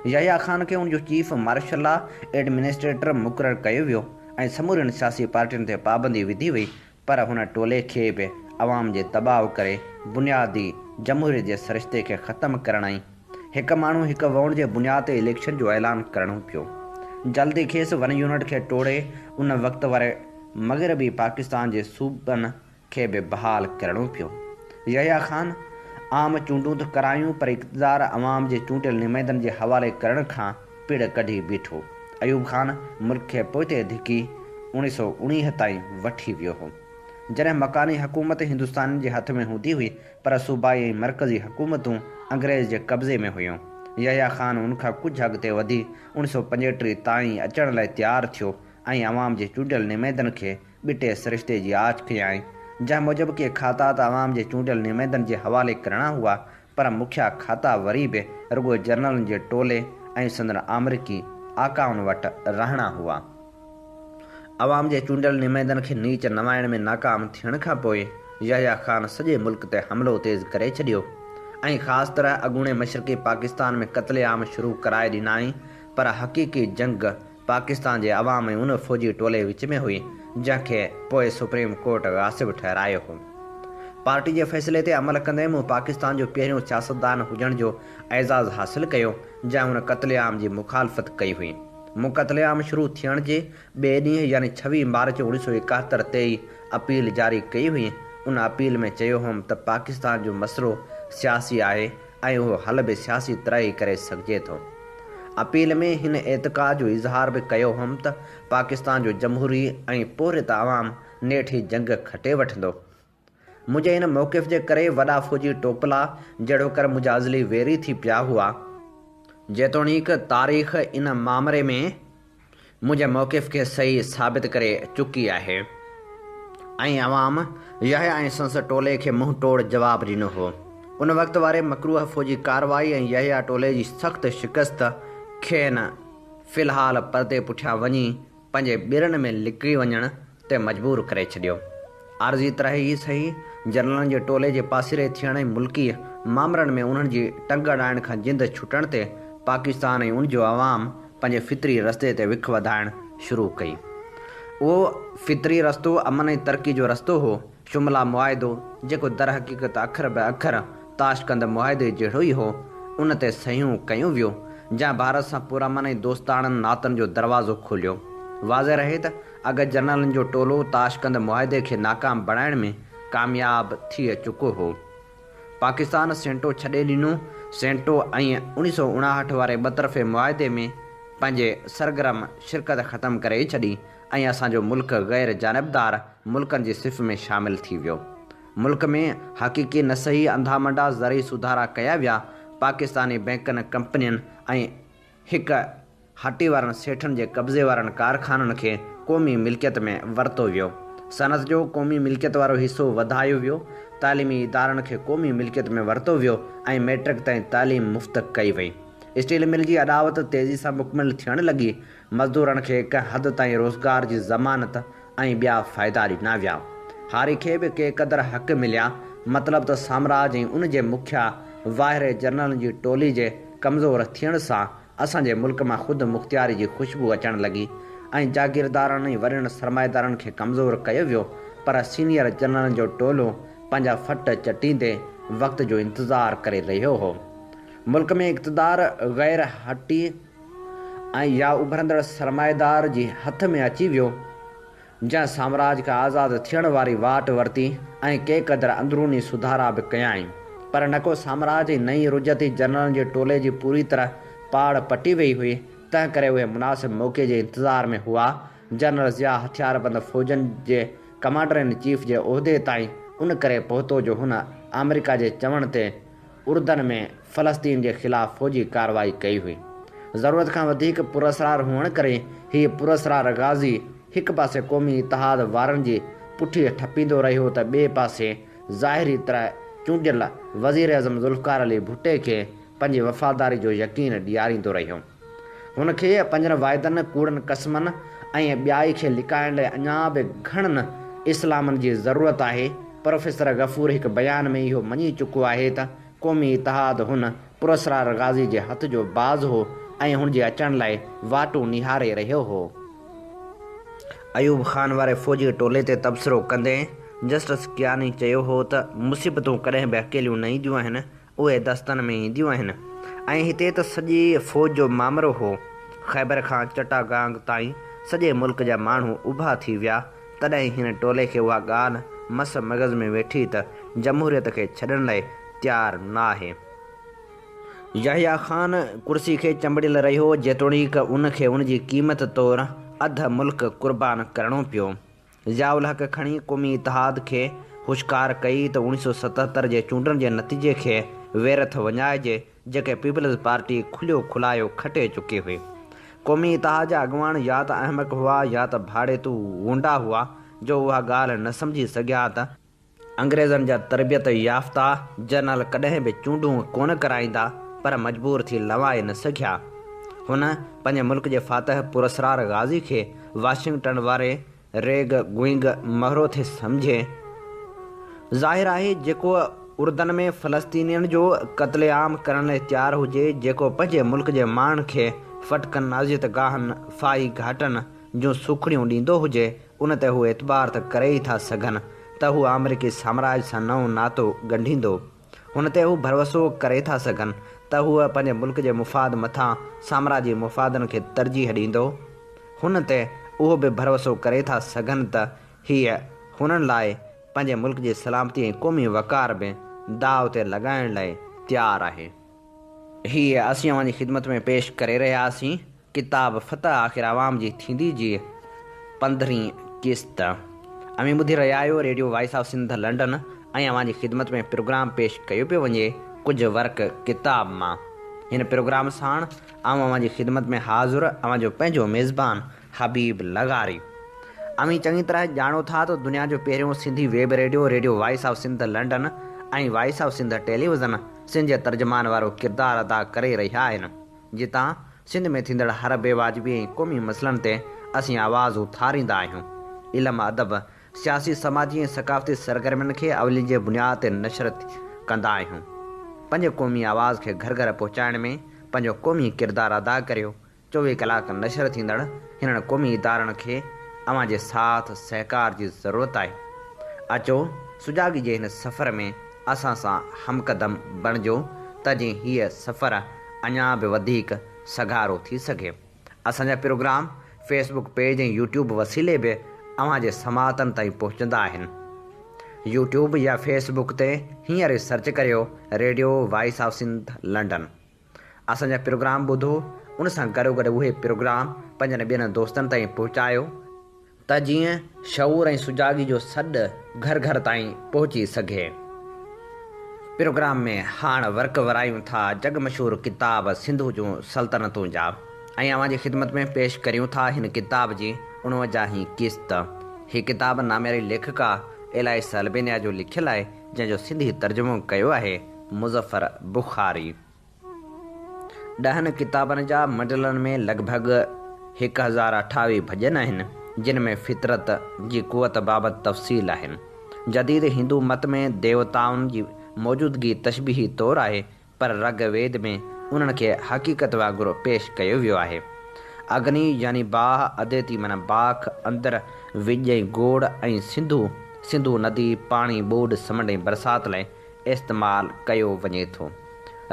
B: यहया ख़ान खे उनजो चीफ मार्शल एडमिनिस्ट्रेटर मुक़ररु कयो वियो ऐं समूरनि सियासी पार्टियुनि ते पाबंदी विधी वई, पर हुन टोले खे बि अवाम जे दबाव करे बुनियादी जमहूरियत जे सरिश्ते खे ख़तमु करण ऐं हिकु माण्हू हिकु वोट जे बुनियाद ते इलेक्शन जो ऐलान करणो पियो। जल्दी खेसि वन यूनिट खे तोड़े उन वक़्त वारे मग़रबी पाकिस्तान जे सूबनि खे बि बहाल करणो पियो। यहया ख़ान आम चूंडूं त करायूं, पर इक़्तिदार अवाम जे चूंडियल नुमाइंदनि जे हवाले करण खां पिड़ कढी बीठो। अयूब ख़ान मुल्क खे पोइते धिकी 1919 ताईं वठी वियो हो, जॾहिं मकानी हुकूमत हिंदुस्तान जे हथ में हूंदी हुई, पर सूबाई ऐं मरकज़ी हुकूमतूं अंग्रेज़ जे कब्ज़े में हुयूं। यहया ख़ान उनखां कुझु अॻिते वधी 1935 ताईं अचण लाइ तयारु थियो ऐं अवाम जे चूंडियल नुमाइंदनि खे ॿिटे सिरिश्ते जी आछ कयाई, जंहिं मूजिबि के खाता त अवाम जे चूंडियल नुमाइंदनि जे हवाले करणा हुआ, पर मुखिया खाता वरी बि रुॻो जनरलनि जे टोले ऐं संदन अमरीकी आकाउनि वटि रहणा हुआ। अवाम जे चूंडियल नुमाइंदनि खे नीच नवाइण में नाकाम थियण खां पोइ यहया ख़ान सॼे मुल्क ते हमिलो तेज़ करे छॾियो ऐं ख़ासि तरह अॻूणे मशरक़ी पाकिस्तान में क़त्लेआम शुरू कराए ॾिनाई, पर हक़ीक़ी जंग पाकिस्तान जे अवाम ऐं उन फ़ौजी टोले विच में हुई जंहिंखे पोइ सुप्रीम कोर्ट गासिब ठहिरायो हो। पार्टी जे फ़ैसिले ते अमल कंदे मूं पाकिस्तान जो पहिरियों सियासतदान हुजण जो एज़ाज़ हासिलु कयो जंहिं हुन क़त्लेआम जी मुखालफ़त कई हुई। मूं क़त्लेआम शुरू थियण जे ॿिए ॾींहुं यानी 26 मार्च 1971 ते ई अपील जारी कई हुई। उन अपील में चयो हुउमि त पाकिस्तान जो मसइलो सियासी आहे ऐं उहो हल बि सियासी तरह ई करे सघिजे थो। अपील में हिन एतिक़ाद जो इज़हार बि कयो हुउमि त पाकिस्तान जो जमहूरी ऐं पोरित अवाम नेठी जंग खटे वठंदो। मुंहिंजे हिन मौक़िफ़ जे करे वॾा फ़ौजी टोपला जहिड़ो कर मुंहिंजा अज़ली वेरी थी पिया हुआ, जेतोणीकि तारीख़ इन मामले में मुंहिंजे मौक़िफ़ खे सही साबित करे चुकी आहे ऐं अवाम यहया ऐं संस टोले खे मुंहुं तोड़ जवाबु ॾिनो हो। उन वक़्त वारे मकरूह फ़ौजी कार्रवाई ऐं यहया टोले जी सख़्त शिकस्त खेनि फ़िलहाल परदे पुठियां वञी पंहिंजे ॿिरनि में लिकी वञण ते मजबूर करे छॾियो। आर्ज़ी तरह ई सही जनरलनि जे टोले जे पासीरे थियण ऐं मुल्की मामरनि में उन्हनि जी टंग अॾाइण खां जिंद छुटण ते पाकिस्तान ऐं उनजो अवाम पंहिंजे फितरी रस्ते ते विख वधाइण शुरू कई। उहो फितरी रस्तो अमन ऐं तरक़ी जो रस्तो हो। शुमला मुआइदो जेको दर हक़ीक़त अखर ब अखर ताशकंद मुआइदे जहिड़ो ई हो, उन ते सहियूं कयूं वियो, जंहिं भारत सां पुरअमन ऐं दोस्ताणनि नातनि जो दरवाज़ो खोलियो। वाज़े रहे त अगरि जनरलनि जो टोलो ताशकंद मुआइदे खे नाकाम बणाइण में कामयाब थी चुको हो। पाकिस्तान सेंटो छॾे ॾिनो। सेंटो ऐं 1959 वारे ॿतरफ़े मुआइदे में पंहिंजे सरगरम शिरकत ख़तमु करे छॾी ऐं असांजो मुल्क ग़ैर जानिबदार मुल्कनि जी सिफ़ में शामिलु थी वियो। मुल्क में हक़ीक़ी न सही अंधामंडा ज़रई सुधारा कया विया। पाकिस्तानी बैंकनि कंपनियुनि ऐं हिकु हटी वारनि सेठनि जे कब्ज़े वारनि कारखाननि खे क़ौमी मिल्कियत में वरितो वियो। सनत जो क़ौमी मिल्कियत वारो हिसो वधायो वियो। तालीमी इदारनि खे क़ौमी मिल्कियत में वरितो वियो ऐं मैट्रिक ताईं तालीम मुफ़्त कई वई। स्टील मिल जी अॾावत तेज़ी सां मुकमिल थियण लॻी। मज़दूरनि खे हिकु हद ताईं रोज़गार जी ज़मानत ऐं ॿिया फ़ाइदा ॾिना विया। हारी खे बि के क़दुरु हक़ मिलिया। मतिलबु त साम्राज ऐं उन जे मुखिया वाहिरे जनरलनि जी टोली जे कमज़ोर थियण सां असांजे मुल्क मां ख़ुदि मुख़्तियारी जी ख़ुशबू अचणु लॻी ऐं जागीरदारनि ऐं वॾनि सरमाएदारनि खे कमज़ोर कयो वियो। पर सीनियर जनरलनि जो टोलो पंहिंजा फट चटींदे वक़्त जो इंतज़ारु करे रहियो हो। मुल्क में इक़्तिदार ग़ैर हटी ऐं या उभरंदड़ सरमाएदार जी हथ में अची वियो, जंहिं साम्राज खां आज़ादु थियण वारी वाट वरिती ऐं के क़दुरु अंदरूनी सुधारा बि कयाई। पर न को साम्राज ऐं नई रुजती जनरलनि जे टोले जी पूरी तरह पाड़ पटी वई हुई। तंहिं करे उहे मुनासिब मौक़े जे इंतज़ार में हुआ। जनरल ज़िया हथियारबंद फ़ौजनि जे कमांडर इन चीफ जे उहिदे ताईं उन करे पहुतो जो हुन अमेरिका जे चवण ते उर्दन में फ़लस्तीन जे ख़िलाफ़ फ़ौजी कार्रवाई कई हुई। ज़रूरत खां वधीक पुरअसरार हुअण करे हीअ पुरअसरार गाज़ी हिकु पासे क़ौमी इतिहाद वारनि जी पुठी ठपींदो रहियो त ॿिए पासे ज़ाहिरी तरह चूंडियल वज़ीर अज़म ज़ुल्फ़िकार अली भुट्टे खे पंहिंजी वफ़ादारी जो यकीन ॾियारींदो रहियो। हुनखे पंहिंजनि वाइदनि कूड़नि क़स्मनि ऐं ॿियाई खे लिकाइण लाइ अञा बि घणनि इस्लामनि जी ज़रूरत आहे। प्रोफेसर गफ़ूर हिकु बयान में इहो मञी चुको आहे त क़ौमी इतिहाद हुन पुरअसरार गाज़ी जे हथ जो बाज़ हो ऐं हुन जे अचण लाइ वाटूं निहारे रहियो हो। अयूब ख़ान वारे फ़ौजी टोले ते तबसरो कंदे जस्टिस कियानी चयो हो त मुसीबतूं कॾहिं बि अकेलियूं न ईंदियूं आहिनि, उहे दस्तनि में ईंदियूं आहिनि। ऐं हिते त सॼी फ़ौज जो मामिरो हो। ख़ैबर खां चटागांग ताईं सॼे मुल्क जा माण्हू उभा थी विया। तॾहिं हिन टोले खे उहा ॻाल्हि मस मग़ज़ में वेठी त जमहूरियत खे छॾण लाइ तयारु न आहे। यहया ख़ान कुर्सी खे चंबड़ियल रहियो, जेतोणीकि उनखे उन जी क़ीमत तौरु अधु मुल्क क़ुर्बान करणो पियो। ज़ियाउल हक़ खणी क़ौमी इतिहाद खे हुशकार कई त 1977 जे चूंडनि जे नतीजे खे वेरथ वञाइजे, जेके पीपल्स पार्टी खुलियो खुलायो खटे चुकी हुई। क़ौमी इतिहाद जा अॻुवान या त अहमक हुआ या त भाड़ेतू वूंडा हुआ जो उहा ॻाल्हि न सम्झी सघिया त अंग्रेज़नि जा तरबियत याफ़्ता जनरल कॾहिं बि चूंडूं कोन कराईंदा, पर मजबूर थी लवाए न सघिया। हुन पंहिंजे मुल्क जे फातह पुरअसरार गाज़ी खे वाशिंगटन वारे रेग गुइंग महरो थे सम्झे। ज़ाहिर आहे जेको उर्दन में फ़लस्तीनियन जो क़त्लेआम करण लाइ तयारु हुजे, जेको पंहिंजे मुल्क जे माण्हुनि खे फटकनि अज़ियत गाहनि फाई घाटनि जूं सुखड़ियूं ॾींदो हुजे, उन ते हू एतबार त करे ई था सघनि त हू अमेरिकी साम्राज सां नओं नातो ॻंढींदो। हुन ते हू भरोसो करे था सघनि त हूअ पंहिंजे मुल्क जे मुफ़ाद मथां साम्राजी मुफ़ादनि खे तरजीह ॾींदो। हुन ते उहो बि भरोसो करे था सघनि त हीअ हुननि लाइ पंहिंजे मुल्क जी सलामती ऐं क़ौमी वक़ार बि दाव ते लॻाइण लाइ तयारु आहे। हीअ असीं अव्हांजी ख़िदमत में पेश करे रहियासीं किताब फ़तह आख़िर आवाम जी थींदी जी 15वीं क़िस्त। अमी ॿुधी रहिया आहियो radio voice of Sindh London ऐं अव्हांजी ख़िदमत में प्रोग्राम पेश कयो पियो वञे कुझु वर्क किताब मां। हिन प्रोग्राम साण अव्हांजी ख़िदमत में हाज़ुर अव्हांजो पंहिंजो मेज़बान हबीब लगारी। अमी चङी तरह ॼाणो था त दुनिया जो पहिरियों Sindhi web radio radio voice of Sindh London ऐं voice of Sindh television Sindh जे तर्जमान वारो किरदारु अदा करे रहिया आहिनि, जितां सिंध में थींदड़ हर बेवाजिबी ऐं क़ौमी मसइलनि ते असीं आवाज़ उथारींदा आहियूं। इल्मु अदब सियासी समाजी ऐं सक़ाफ़ती सरगर्मियुनि खे अवली जे बुनियाद ते नशर कंदा आहियूं। पंहिंजे क़ौमी आवाज़ खे घर घर पहुचाइण में पंहिंजो क़ौमी किरदारु अदा करियो। 24 कलाक नशर थींदड़ हिननि क़ौमी इदारनि खे अवां जे साथ सहकार जी ज़रूरत आहे। अचो सुजाॻी जे हिन सफ़र में असां सां हमक़दम बणिजो त जीअं हीअ सफ़र अञा बि वधीक सघारो थी सघे। असांजा प्रोग्राम फेसबुक पेज ऐं यूट्यूब वसीले बि अवां जे समातनि ताईं पहुचंदा आहिनि। यूट्यूब या फेसबुक ते हींअर सर्च करियो radio voice of Sindh London. असांजा प्रोग्राम ॿुधो, उन सां गॾोगॾु उहे प्रोग्राम पंहिंजनि ॿियनि दोस्तनि ताईं पहुचायो त जीअं शऊर ऐं सुजाॻी जो सॾु घर घर ताईं पहुची सघे। प्रोग्राम में हाणे वर्क वरायूं था जग मशहूरु किताब सिंधु जूं सल्तनतूं जा ऐं अवां जी ख़िदमत में पेश करियूं था हिन किताब जी 49 क़िस्त। हीअ किताब नामियारी लेखका एलाइस अल्बेनिया जो लिखियलु आहे, जंहिंजो सिंधी तर्जुमो कयो आहे मुज़फ़र बुख़ारी। 10 किताबनि जा मंडलनि में लॻभॻि 1028 भॼन आहिनि, जिन में फितरत जी क़ुवत बाबति तफ़सील आहिनि। जदीद हिंदू मत में देवताउनि जी मौजूदगी तशबीही तौरु आहे, पर ऋग्वेद में उन्हनि खे हक़ीक़त वांगुरु पेश कयो वियो आहे। अग्नि यानी बाह, अदेती माना बाख, अंदर विज ऐं गोड़ ऐं सिंधु नदी पाणी ॿोॾ समुंड ऐं बरसाति लाइ इस्तेमालु कयो वञे थो।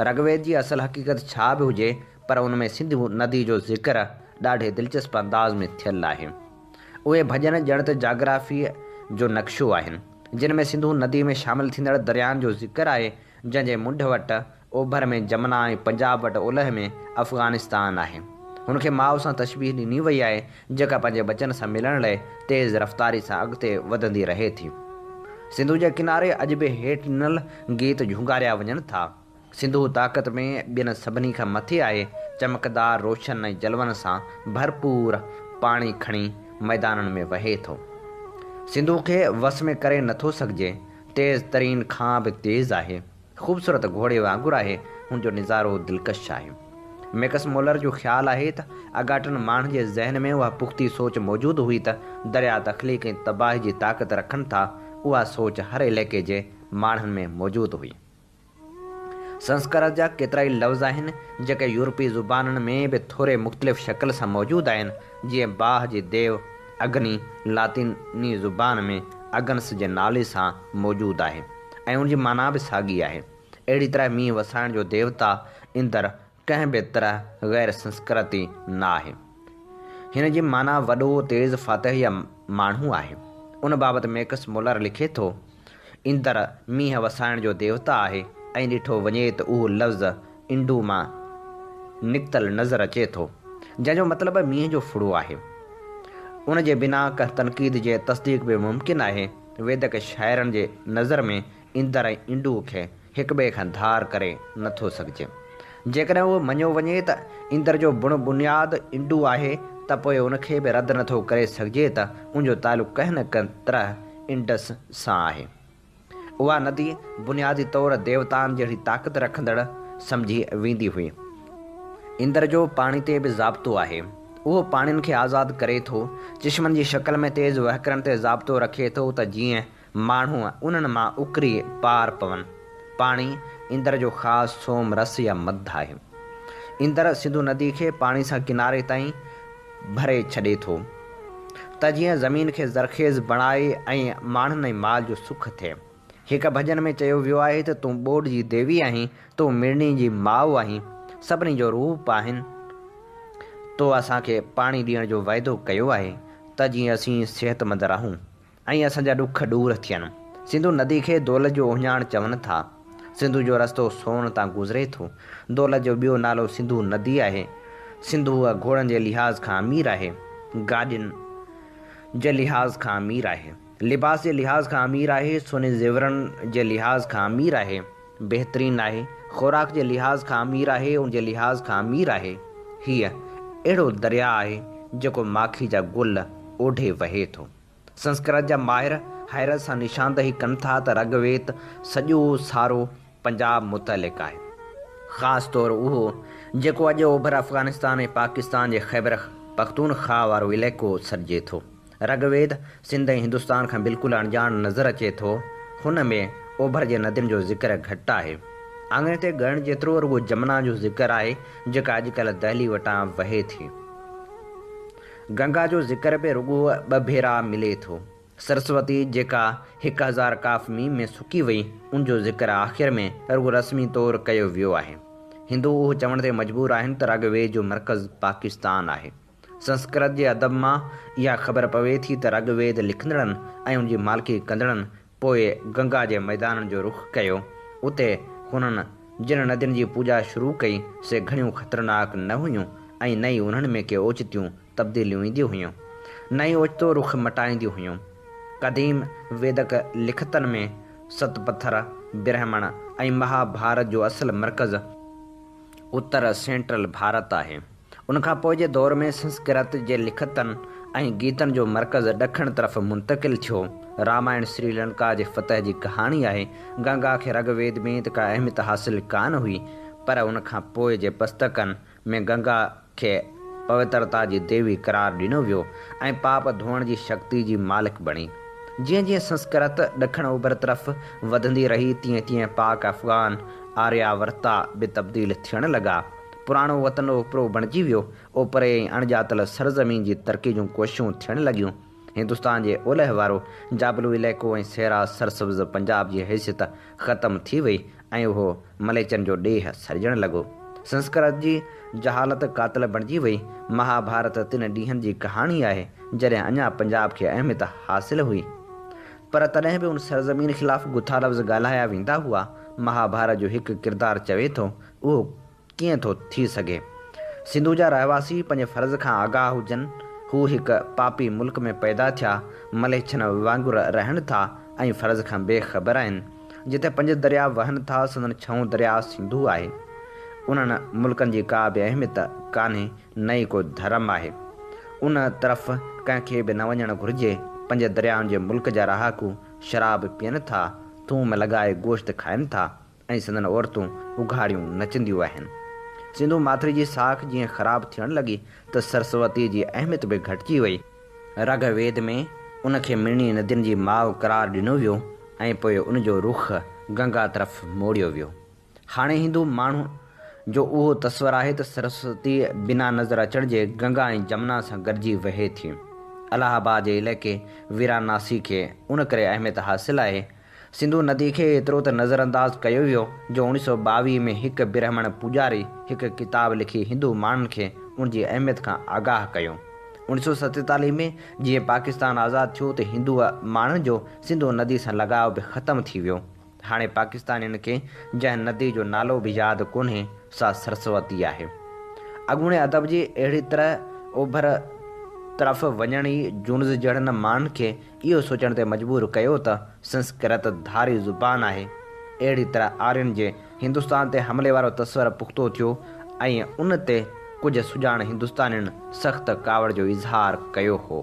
B: ऋग्वेद जी असल हक़ीक़त छा बि हुजे, पर उन में सिंधु नदी जो ज़िक्र ॾाढे दिलचस्प अंदाज़ में थियलु आहे। उहे भॼन ॼण त जाग्राफ़ी जो नक्शो आहिनि, जिन में सिंधु नदी में शामिलु थींदड़ दरियानि जो ज़िक्र आहे, जंहिंजे मुंड वटि ओभर में जमुना ऐं पंजाब वटि ओलह में अफ़गानिस्तान आहे। हुनखे माउ सां तशबीह ॾिनी वई आहे, जेका पंहिंजे बचन सां मिलण लाइ तेज़ रफ़्तारी सां अॻिते वधंदी रहे थी। सिंधु जे किनारे अॼु बि हेठि ॾिनल गीत झुंगारिया वञनि था। सिंधु ताक़त में ॿियनि सभिनी खां मथे आहे, चमकदार रोशन ऐं जलवनि सां भरपूर पाणी खणी मैदाननि में वहे थो। सिंधु खे वस में करे नथो सघिजे, तेज़ तरीन खां बि तेज़ आहे, ख़ूबसूरत घोड़े वांगुरु आहे, हुनजो निज़ारो दिलकश आहे। मैकस मोलर जो ख़्यालु आहे त अगाटनि माण्हुनि जे ज़हन में उहा पुख़्ती सोच मौजूदु हुई त दरिया तख़लीक़ ऐं तबाही जी ताक़त रखनि था। उहा सोच हर इलाइक़े जे माण्हुनि में मौजूदु हुई। संस्कृत जा केतिरा ई लफ़्ज़ आहिनि जेके यूरोपी ज़ुबाननि में बि थोरे मुख़्तलिफ़ शक्ल सां मौजूदु आहिनि, जीअं बाह जी देव अग्नि लातीनी ज़ुबान में अगन्स जे नाले सां मौजूदु आहे ऐं उनजी माना बि साॻी आहे। अहिड़ी तरह मींहुं वसाइण जो देवता इंदर कंहिं बि तरह गैर संस्कृति न आहे। हिन जी माना वॾो तेज़ फ़ातह या माण्हू आहे। उन बाबति मैकस मोलर लिखे थो, इंदर मींहुं वसाइण जो देवता आहे ऐं ॾिठो वञे त उहो लफ़्ज़ इंडू मां निकितल नज़र अचे थो, जंहिंजो मतिलबु मींहं जो फुड़ो आहे। उन जे बिना कंहिं तनक़ीद जे तस्दीक बि मुमकिन आहे। वेदक शाइरनि जे नज़र में इंदर ऐं इंडू खे हिक ॿिए खां धार करे नथो सघिजे। जेकॾहिं उहो मञियो वञे त इंदर जो बुनियादु इंडू आहे, त पोइ उनखे बि रद्द नथो करे सघिजे त उनजो तालुक़ु कंहिं न कंहिं तरह इंडस सां आहे। उहा नदी बुनियादी तौरु देवताउनि जहिड़ी ताक़त रखंदड़ सम्झी वेंदी हुई। इंदर जो पाणी ते बि ज़ाब्तो आहे। उहो पाणियुनि खे आज़ादु करे थो, चश्मनि जी शक्ल में तेज़ वहकरनि ते ज़ाब्तो रखे थो त जीअं माण्हू उन्हनि मां उकरी पार पवनि। पाणी इंदर जो ख़ासि सोम रस या मद आहे। इंदर सिंधु नदी खे पाणी सां किनारे ताईं भरे छॾे थो त जीअं ज़मीन खे ज़रखेज़ बणाए ऐं माण्हुनि ऐं माल जो सुख थिए। हिक भॼन में चयो वियो आहे त तूं ॿोॾ जी देवी आहीं, तूं मिड़नी जी माउ आहीं, सभिनी जो रूप आहिनि। तो असांखे पाणी ॾियण जो वाइदो कयो आहे त जीअं असीं सिहतमंद रहूं ऐं असांजा ॾुख दूरि थियनि। सिंधु नदी खे दौलत जो उहिञाण चवनि था। सिंधु जो रस्तो सोन तां गुज़रे थो। दौलत जो ॿियो नालो सिंधु नदी आहे। सिंधु घोड़नि जे लिहाज़ खां अमीर आहे, गाॾियुनि जे लिहाज़ खां अमीर आहे, लिबास जे लिहाज़ खां अमीर आहे, सोने ज़ेवरनि जे लिहाज़ खां अमीर आहे, बहितरीनु आहे, ख़ुराक जे लिहाज़ खां अमीर आहे, उन जे लिहाज़ खां अमीर आहे। हीअ अहिड़ो दरिया आहे जेको माखी जा गुल ओढे वहे थो। संस्कृत जा माहिर हैरत सां निशानदही कनि था त ऋग्वेद सॼो सारो पंजाब मुतलिक़ आहे, ख़ासि तौरु उहो जेको अॼु ओभर अफ़गानिस्तान ऐं पाकिस्तान जे ख़ैबर पख्तूनख्वा वारो इलाइक़ो सॾिजे थो। ऋग्वेद सिंध ऐं हिंदुस्तान खां बिल्कुलु अणॼाण नज़र अचे थो। हुन में ओभर जे नदियुनि जो ज़िक्र घटि आहे। आङणे ते ॻणण जेतिरो रुॻो जमुना जो ज़िक्र आहे, जेका अॼुकल्ह दहली वटां वहे थी। गंगा जो ज़िक्र बि रुॻो ॿ भेरा मिले थो। सरस्वती जेका 1000 काफ़ मीम में सुकी वई, उन जो ज़िक्र आख़िर में रुॻो रस्मी तौरु कयो वियो आहे। हिंदू उहो चवण ते मजबूर आहिनि त ऋग्वेद जो मर्कज़ पाकिस्तान आहे। संस्कृत जे अदब मां इहा ख़बर पवे थी त ऋग्वेद लिखंदड़नि ऐं उनजी मालिकी कंदड़नि पोइ गंगा जे मैदाननि जो रुख़ कयो। उते हुननि जिन नदियुनि जी पूॼा शुरू कई से घणियूं ख़तरनाक न हुयूं ऐं न ई उन्हनि में के ओचितियूं तब्दीलियूं ईंदियूं हुयूं, न ई ओचितो रुख़ मटाईंदियूं हुयूं। क़दीम वेदक लिखतनि में सतपथर, ब्राह्मण ऐं महाभारत जो असुलु मर्कज़ उत्तर सेंट्रल भारत आहे। उनखां पोइ जे दौर में संस्कृत जे लिखतनि ऐं गीतनि जो मर्कज़ ॾखण तरफ़ मुंतक़िल थियो। रामायण श्रीलंका जे फतह जी कहाणी आहे। गंगा खे ऋग्वेद में त का अहमियत हासिल कान हुई, पर उनखां पोइ जे पुस्तकनि में गंगा खे पवित्रता जी देवी करार ॾिनो वियो ऐं पाप धोअण जी शक्ति जी मालिक बणी। जीअं जीअं संस्कृत ॾखण ओभर तरफ़ वधंदी रही, तीअं तीअं पाक अफ़गान आर्यावर्ता बि तब्दील थियण लॻा। पुराणो वतन ओपरो बणिजी वियो। ओपरे ऐं अणॼातल सरज़मीन जी तरक़ी जूं कोशिशूं थियण लॻियूं। हिंदुस्तान जे ओलह वारो जाबलू इलाइक़ो ऐं सहरा सरसब्ज़ पंजाब जी हैसियत ख़तमु थी वई ऐं उहो मलेचन जो ॾेह सरिजण लॻो। संस्कृत जी जहालत कातिल बणिजी वई। महाभारत 3 ॾींहंनि जी कहाणी आहे जॾहिं अञा पंजाब खे अहमियत हासिल हुई, पर तॾहिं बि उन सरज़मीन ख़िलाफ़ गुथा लफ़्ज़ ॻाल्हाया वेंदा हुआ। महाभारत जो हिकु किरदारु चवे थो, उहो कीअं थो थी सघे? सिंधु जा रहवासी पंहिंजे फ़र्ज़ खां आगाह हुजनि। हू हिकु पापी मुल्क में पैदा थिया, मलेच्छन वांगुरु रहनि था ऐं फ़र्ज़ खां बेख़बर आहिनि। जिते 5 दरिया वहनि था, संदन 6 दरिया सिंधु आहे। उन्हनि मुल्कनि जी का बि अहमियत कान्हे, न ई को धर्म आहे। उन तरफ़ कंहिंखे बि न वञणु घुरिजे। 5 दरियाउनि जे मुल्क जा रहाकू शराब पीअनि था, थूम लॻाए गोश्त खाइनि था ऐं संदन औरतूं उघाड़ियूं नचंदियूं आहिनि। सिंधु माथिरी जी साख जीअं ख़राबु थियण लॻी त सरस्वती जी अहमियत बि घटिजी वई। ऋग्वेद में उनखे मिड़नी नदियुनि जी माउ करार ॾिनो वियो ऐं पोइ उनजो रुख़ गंगा तरफ़ मोड़ियो वियो। हाणे हिंदू माण्हू जो उहो तस्वर आहे त सरस्वती बिना नज़र अचण जे गंगा ऐं जमुना सां गॾिजी वहे थी। इलाहाबाद जे इलाइक़े वाराणसी खे उन करे अहमियत हासिल आहे। सिंधु नदी खे एतिरो त नज़रअंदाज़ कयो वियो जो 1922 में हिकु ब्राह्मण पुॼारी हिकु किताबु लिखी हिंदू माण्हुनि खे उनजी अहमियत खां आगाह कयो। 1947 में जीअं पाकिस्तान आज़ादु थियो त हिंदू माण्हुनि जो सिंधु नदी सां लॻाव बि ख़तमु थी वियो। हाणे पाकिस्तानियुनि खे जंहिं नदी जो नालो बि यादि कोन्हे, सा सरस्वती आहे। अॻूणे अदब जी अहिड़ी तरह ओभर तरफ़ वञण ई जूनज़ जहिड़नि माण्हुनि खे इहो सोचण ते मजबूर कयो त संस्कृत धारी ज़ुबान आहे। अहिड़ी तरह आर्यन जे हिंदुस्तान ते हमले वारो तस्वर पुख़्तो थियो ऐं उन ते कुझु सुञाण हिंदुस्तानियुनि सख़्त कावड़ जो इज़हार कयो हो।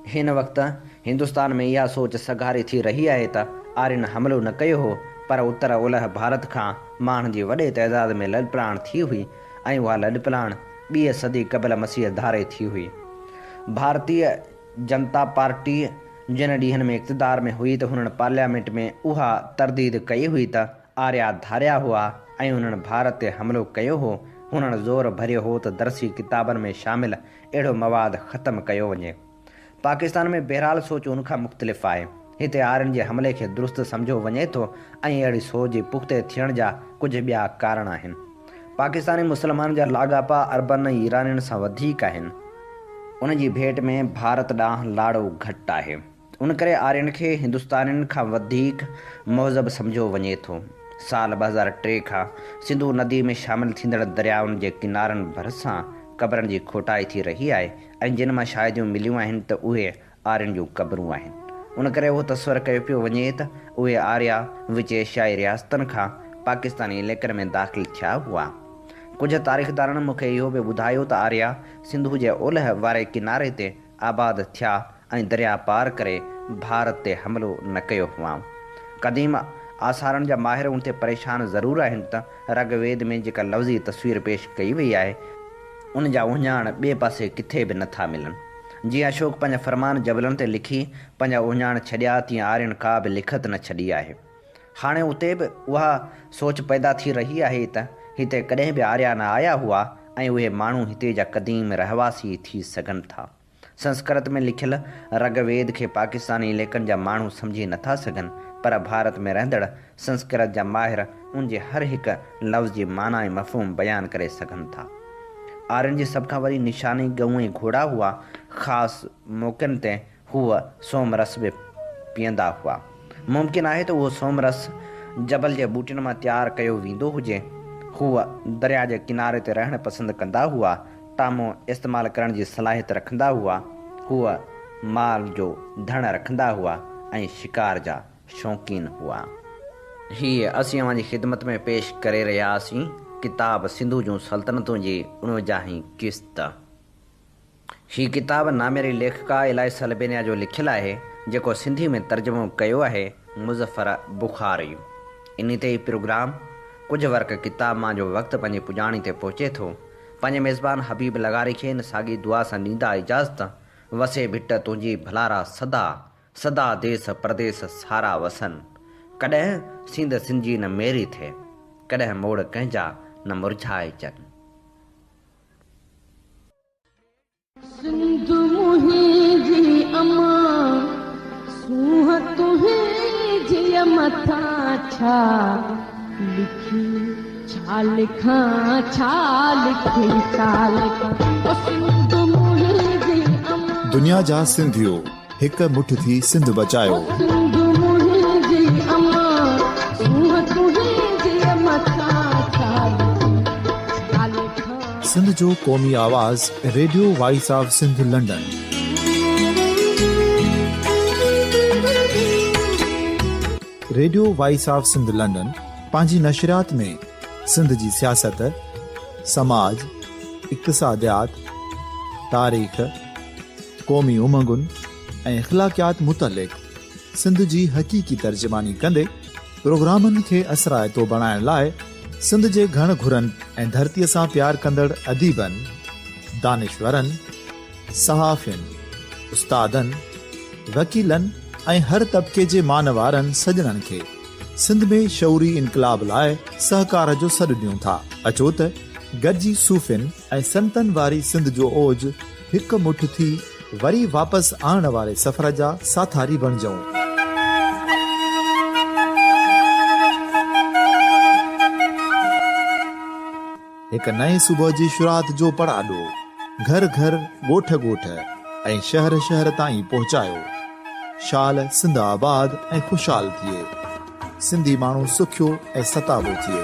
B: हिन वक़्तु हिंदुस्तान में इहा सोच सगारी थी रही आहे त आर्यन हमिलो न कयो हो, पर उत्तर ओलह भारत खां माण्हुनि जी वॾे तइदाद में लॾपलाण थी हुई ऐं उहा लॾपलाण 2 सदी क़बल मसीह धारे थी हुई। भारतीय जनता पार्टी जिन ॾींहंनि में इक़्तिदार में हुई त हुननि पार्लियामेंट में उहा तरदीद कई हुई त आर्या धारिया हुआ ऐं हुननि भारत ते हमिलो कयो हो। हुननि ज़ोर भरियो हो त दरसी किताबनि में शामिल अहिड़ो मवाद ख़तमु कयो वञे। पाकिस्तान में बहरहाल सोच उनखां मुख़्तलिफ़ आहे। हिते आर्यन जे हमले खे दुरुस्त सम्झो वञे थो ऐं अहिड़ी सोच जी पुख़्ते थियण जा कुझु ॿिया कारण आहिनि। पाकिस्तानी मुस्लमान जा लाॻापा अरबन ऐं ईरानियुनि सां वधीक आहिनि। उन जी भेट में भारत ॾांहुं लाड़ो घटि आहे। उन करे आर्यन खे हिंदुस्तानियुनि खां वधीक मुहज़ब सम्झो वञे थो। साल 2003 खां सिंधु नदी में शामिल थींदड़ दरियाउनि जे किनारनि भरिसां क़बरनि जी खोटाई थी रही आहे ऐं जिन मां शायदियूं मिलियूं आहिनि त उहे आर्यन जूं क़बरूं आहिनि। उन करे उहो तस्वर कयो पियो वञे त उहे आर्या विच एशियाई रियासतनि खां पाकिस्तानी इलाइक़नि में दाख़िल थिया हुआ। कुझु तारीख़दारनि मूंखे इहो बि ॿुधायो त आर्या सिंधु जे ओलह वारे किनारे ते आबाद थिया ऐं दरिया पार करे भारत ते हमिलो न कयो हुआ। क़दीम आसारनि जा माहिर उन ते परेशान ज़रूरु आहिनि त ऋग्वेद में जेका लफ़्ज़ी तस्वीर पेश कई वई आहे उन जा उहिञाण ॿिए पासे किथे बि नथा मिलनि। जीअं अशोक पंहिंजा फ़रमान जबलनि ते लिखी पंहिंजा उहिञाण छॾिया, तीअं आर्यन का बि लिखत न छॾी आहे। हाणे उते बि उहा सोच पैदा थी रही आहे त हिते कॾहिं बि आर्या न आया हुआ ऐं उहे माण्हू हिते जा क़दीम रहवासी थी सघनि था। संस्कृत में लिखियल ऋग्वेद खे पाकिस्तानी इलाइक़नि जा माण्हू सम्झी नथा सघनि, पर भारत में रहंदड़ संस्कृत जा माहिर उन जे हर हिकु लफ़्ज़ जी माना ऐं मफ़हूम बयानु करे सघनि था। आर्यनि जी सभ खां वॾी निशानी गऊं ऐं घोड़ा हुआ। ख़ासि मौक़नि ते हूअ सोमरस बि पीअंदा हुआ। मुमकिन आहे त उहो सोमरस जबल जे ॿूटियुनि मां तयारु कयो वेंदो हुजे। हूअ दरिया जे किनारे ते रहणु पसंदि कंदा हुआ, तामो इस्तेमालु करण जी सलाहियत रखंदा हुआ। हूअ माल जो धण रखंदा हुआ ऐं शिकार जा शौक़ीन हुआ। हीअ असीं अवां जी ख़िदमत में पेश करे रहियासीं किताब सिंधु जूं सल्तनतूं जी 49 क़िस्त। हीअ किताब नामेरी लेखका इलाइसा अल्बेनिया जो लिखियलु आहे, जेको सिंधी में तर्जुमो कयो आहे मुज़फ़र बुख़ारी। इन ते ई प्रोग्राम कुझु वर्क किताब मां जो वक़्तु पंहिंजी पुॼाणी ते पहुचे थो। पंहिंजे मेज़बान हबीब लगारी खे इन साॻी दुआ सां ॾींदा इजाज़त। वसे भिट तुंहिंजी भलारा सदा, सदा देस परदेस सारा वसन। कॾहिं सिंध सिंधी न मेरी थिए, कॾहिं मोड़ कंहिंजा न मुरझाए जन।
D: सिंध मुंहिंजी अमा सूंह तुंहिंजी मथा छा लिखी, छा लिखां छा लिखी, छा लिखां। सिंध मुंहिंजी अमा,
A: दुनिया जा सिंधियो हिकु मुठ थी सिंध बचायो।
D: सिंध मुंहिंजी अमा सूंह तुंहिंजी मथा छा लिखी, छा लिखां।
A: सिंध जो क़ौमी आवाज़ radio voice of Sindh London. Radio voice of Sindh London पंहिंजी नशरियात में सिंध जी सियासत, समाज, इक़्तिसादियात, तारीख़, क़ौमी उमंगुनि ऐं अख़लाक़ियात मुतलिक़ सिंध जी हक़ीक़ी तर्जुमानी कंदे प्रोग्रामनि खे असराइतो बणाइण लाइ सिंध जे घण घुरनि ऐं धरतीअ सां प्यार कंदड़ अदीबनि, दानिश्वरनि, सहाफ़ियुनि, उस्तादनि, वकीलनि ऐं हर तबिके जे मान वारनि सजणनि खे सिंध में शऊरी इनकलाब लाइ सहकार जो सॾु ॾियूं था। अचो त गॾिजी सूफ़ियुनि ऐं संतनि वारी सिंध जो ओज हिकु मुठ थी वरी वापसि आणण वारे सफ़र जा साथारी बणिजऊं। हिकु नए सुबुह जी शुरूआत जो पड़ाॾो घर घर, ॻोठ ॻोठ ऐं शहर शहर ताईं पहुचायो। शाल सिंध आबाद ऐं ख़ुशहाल थिए, सिंधी माण्हू सुखियो ऐं सताबो थिए।